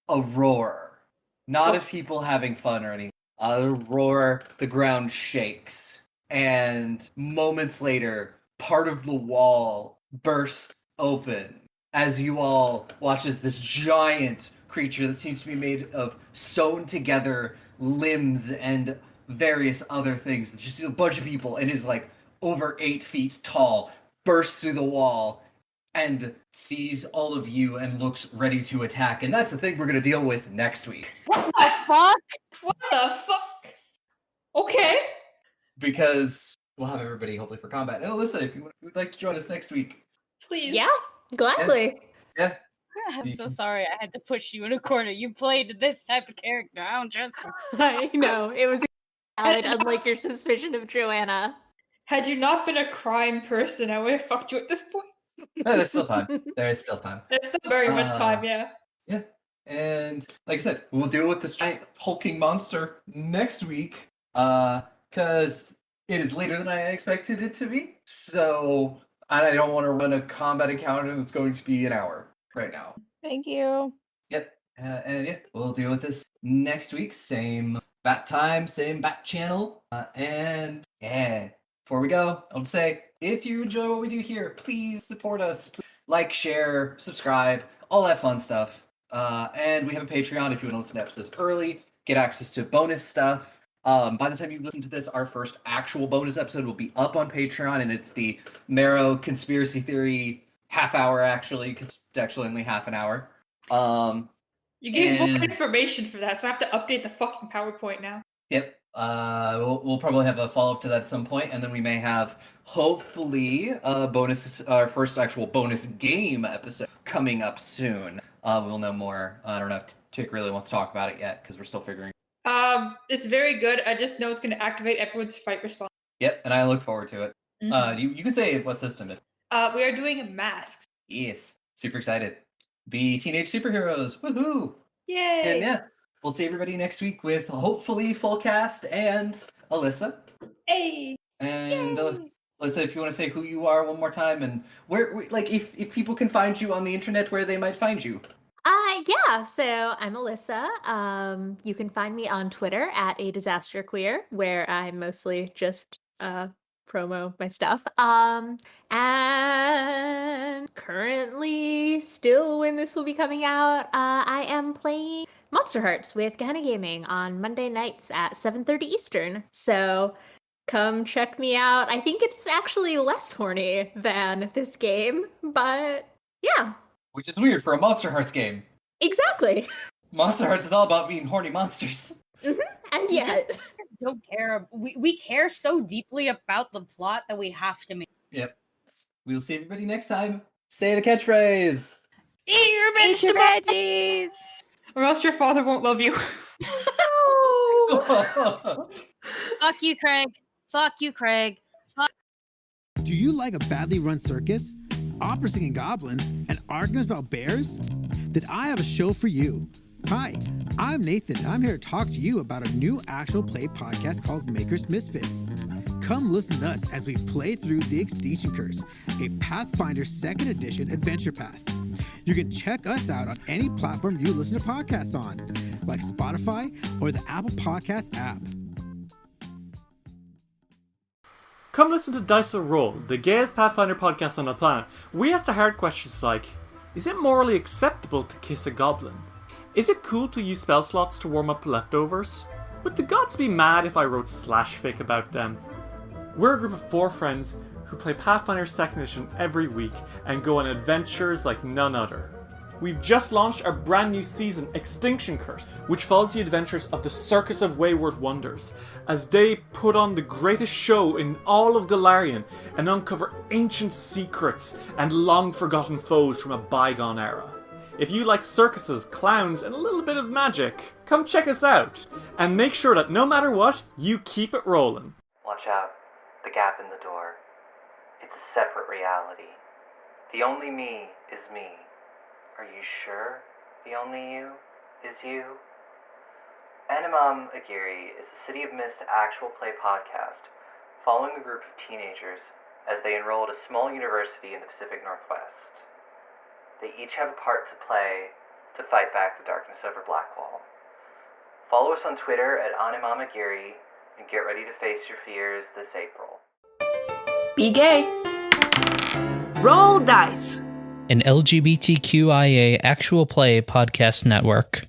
a roar. Not of people having fun or anything. A roar, the ground shakes, and moments later, part of the wall bursts open as you all watch as this giant creature that seems to be made of sewn together limbs and various other things, just a bunch of people, and is like over 8 feet tall, bursts through the wall and sees all of you and looks ready to attack. And that's the thing we're going to deal with next week. What the fuck? What the fuck? Okay. Because we'll have everybody hopefully for combat. And Alyssa, if you would like to join us next week. Please. Yeah, gladly. Yeah. I'm so sorry I had to push you in a corner. You played this type of character. I don't trust you. I know. It was valid, unlike your suspicion of Joanna. Had you not been a crime person, I would have fucked you at this point. No, there's still time. There is still time. There's still very much time, yeah. Yeah. And like I said, we'll deal with this giant hulking monster next week. Because it is later than I expected it to be. So I don't want to run a combat encounter that's going to be an hour right now. Thank you. Yep. And yeah, we'll deal with this next week. Same Bat time, same bat channel. And yeah, before we go, I'll say, if you enjoy what we do here, please support us. Please like, share, subscribe, all that fun stuff. And we have a Patreon if you want to listen to episodes early, get access to bonus stuff. By the time you listen to this, our first actual bonus episode will be up on Patreon, and it's the Marrow conspiracy theory half hour, actually, because it's actually only half an hour. You gave more and- information for that, so I have to update the fucking PowerPoint now. Yep. We'll probably have a follow-up to that at some point, and then we may have, hopefully, our first actual bonus game episode coming up soon. We'll know more. I don't know if Tick really wants to talk about it yet, because we're still figuring. It's very good. I just know it's going to activate everyone's fight response. Yep, and I look forward to it. You can say what system it. We are doing masks. Yes, super excited. Be teenage superheroes. Woohoo! Yay! And yeah, we'll see everybody next week with hopefully full cast and Alyssa. Hey! And Alyssa, if you want to say who you are one more time and where, like, if people can find you on the internet, where they might find you. Yeah, so I'm Alyssa. You can find me on Twitter at A Disaster Queer, where I mostly just promo my stuff. And currently, still when this will be coming out, I am playing Monster Hearts with Gehenna Gaming on Monday nights at 7:30 Eastern. So come check me out. I think it's actually less horny than this game, but yeah. Which is weird for a Monster Hearts game. Exactly. Monster Hearts is all about being horny monsters. And yet, Don't care. We care so deeply about the plot that we have to make. Yep. We'll see everybody next time. Say the catchphrase. Eat your Eat your veggies! Or else your father won't love you. Fuck you, Craig. Fuck you, Craig. Do you like a badly run circus, opera singing goblins, and arguments about bears? Then I have a show for you. Hi, I'm Nathan, and I'm here to talk to you about a new actual play podcast called Maker's Misfits. Come listen to us as we play through The Extinction Curse, a Pathfinder 2nd Edition adventure path. You can check us out on any platform you listen to podcasts on, like Spotify or the Apple Podcast app. Come listen to Dice Will Roll, the gayest Pathfinder podcast on the planet. We ask the hard questions like, is it morally acceptable to kiss a goblin? Is it cool to use spell slots to warm up leftovers? Would the gods be mad if I wrote /fic about them? We're a group of 4 friends who play Pathfinder 2nd Edition every week and go on adventures like none other. We've just launched our brand new season, Extinction Curse, which follows the adventures of the Circus of Wayward Wonders, as they put on the greatest show in all of Golarion and uncover ancient secrets and long-forgotten foes from a bygone era. If you like circuses, clowns, and a little bit of magic, come check us out, and make sure that no matter what, you keep it rolling. Watch out. The gap in the door. It's a separate reality. The only me is me. Are you sure the only you is you? Animam Aguirre is a City of Mist actual play podcast following a group of teenagers as they enroll at a small university in the Pacific Northwest. They each have a part to play to fight back the darkness over Blackwall. Follow us on Twitter at Animam Aguirre and get ready to face your fears this April. Be gay. Roll dice. An LGBTQIA actual play podcast network.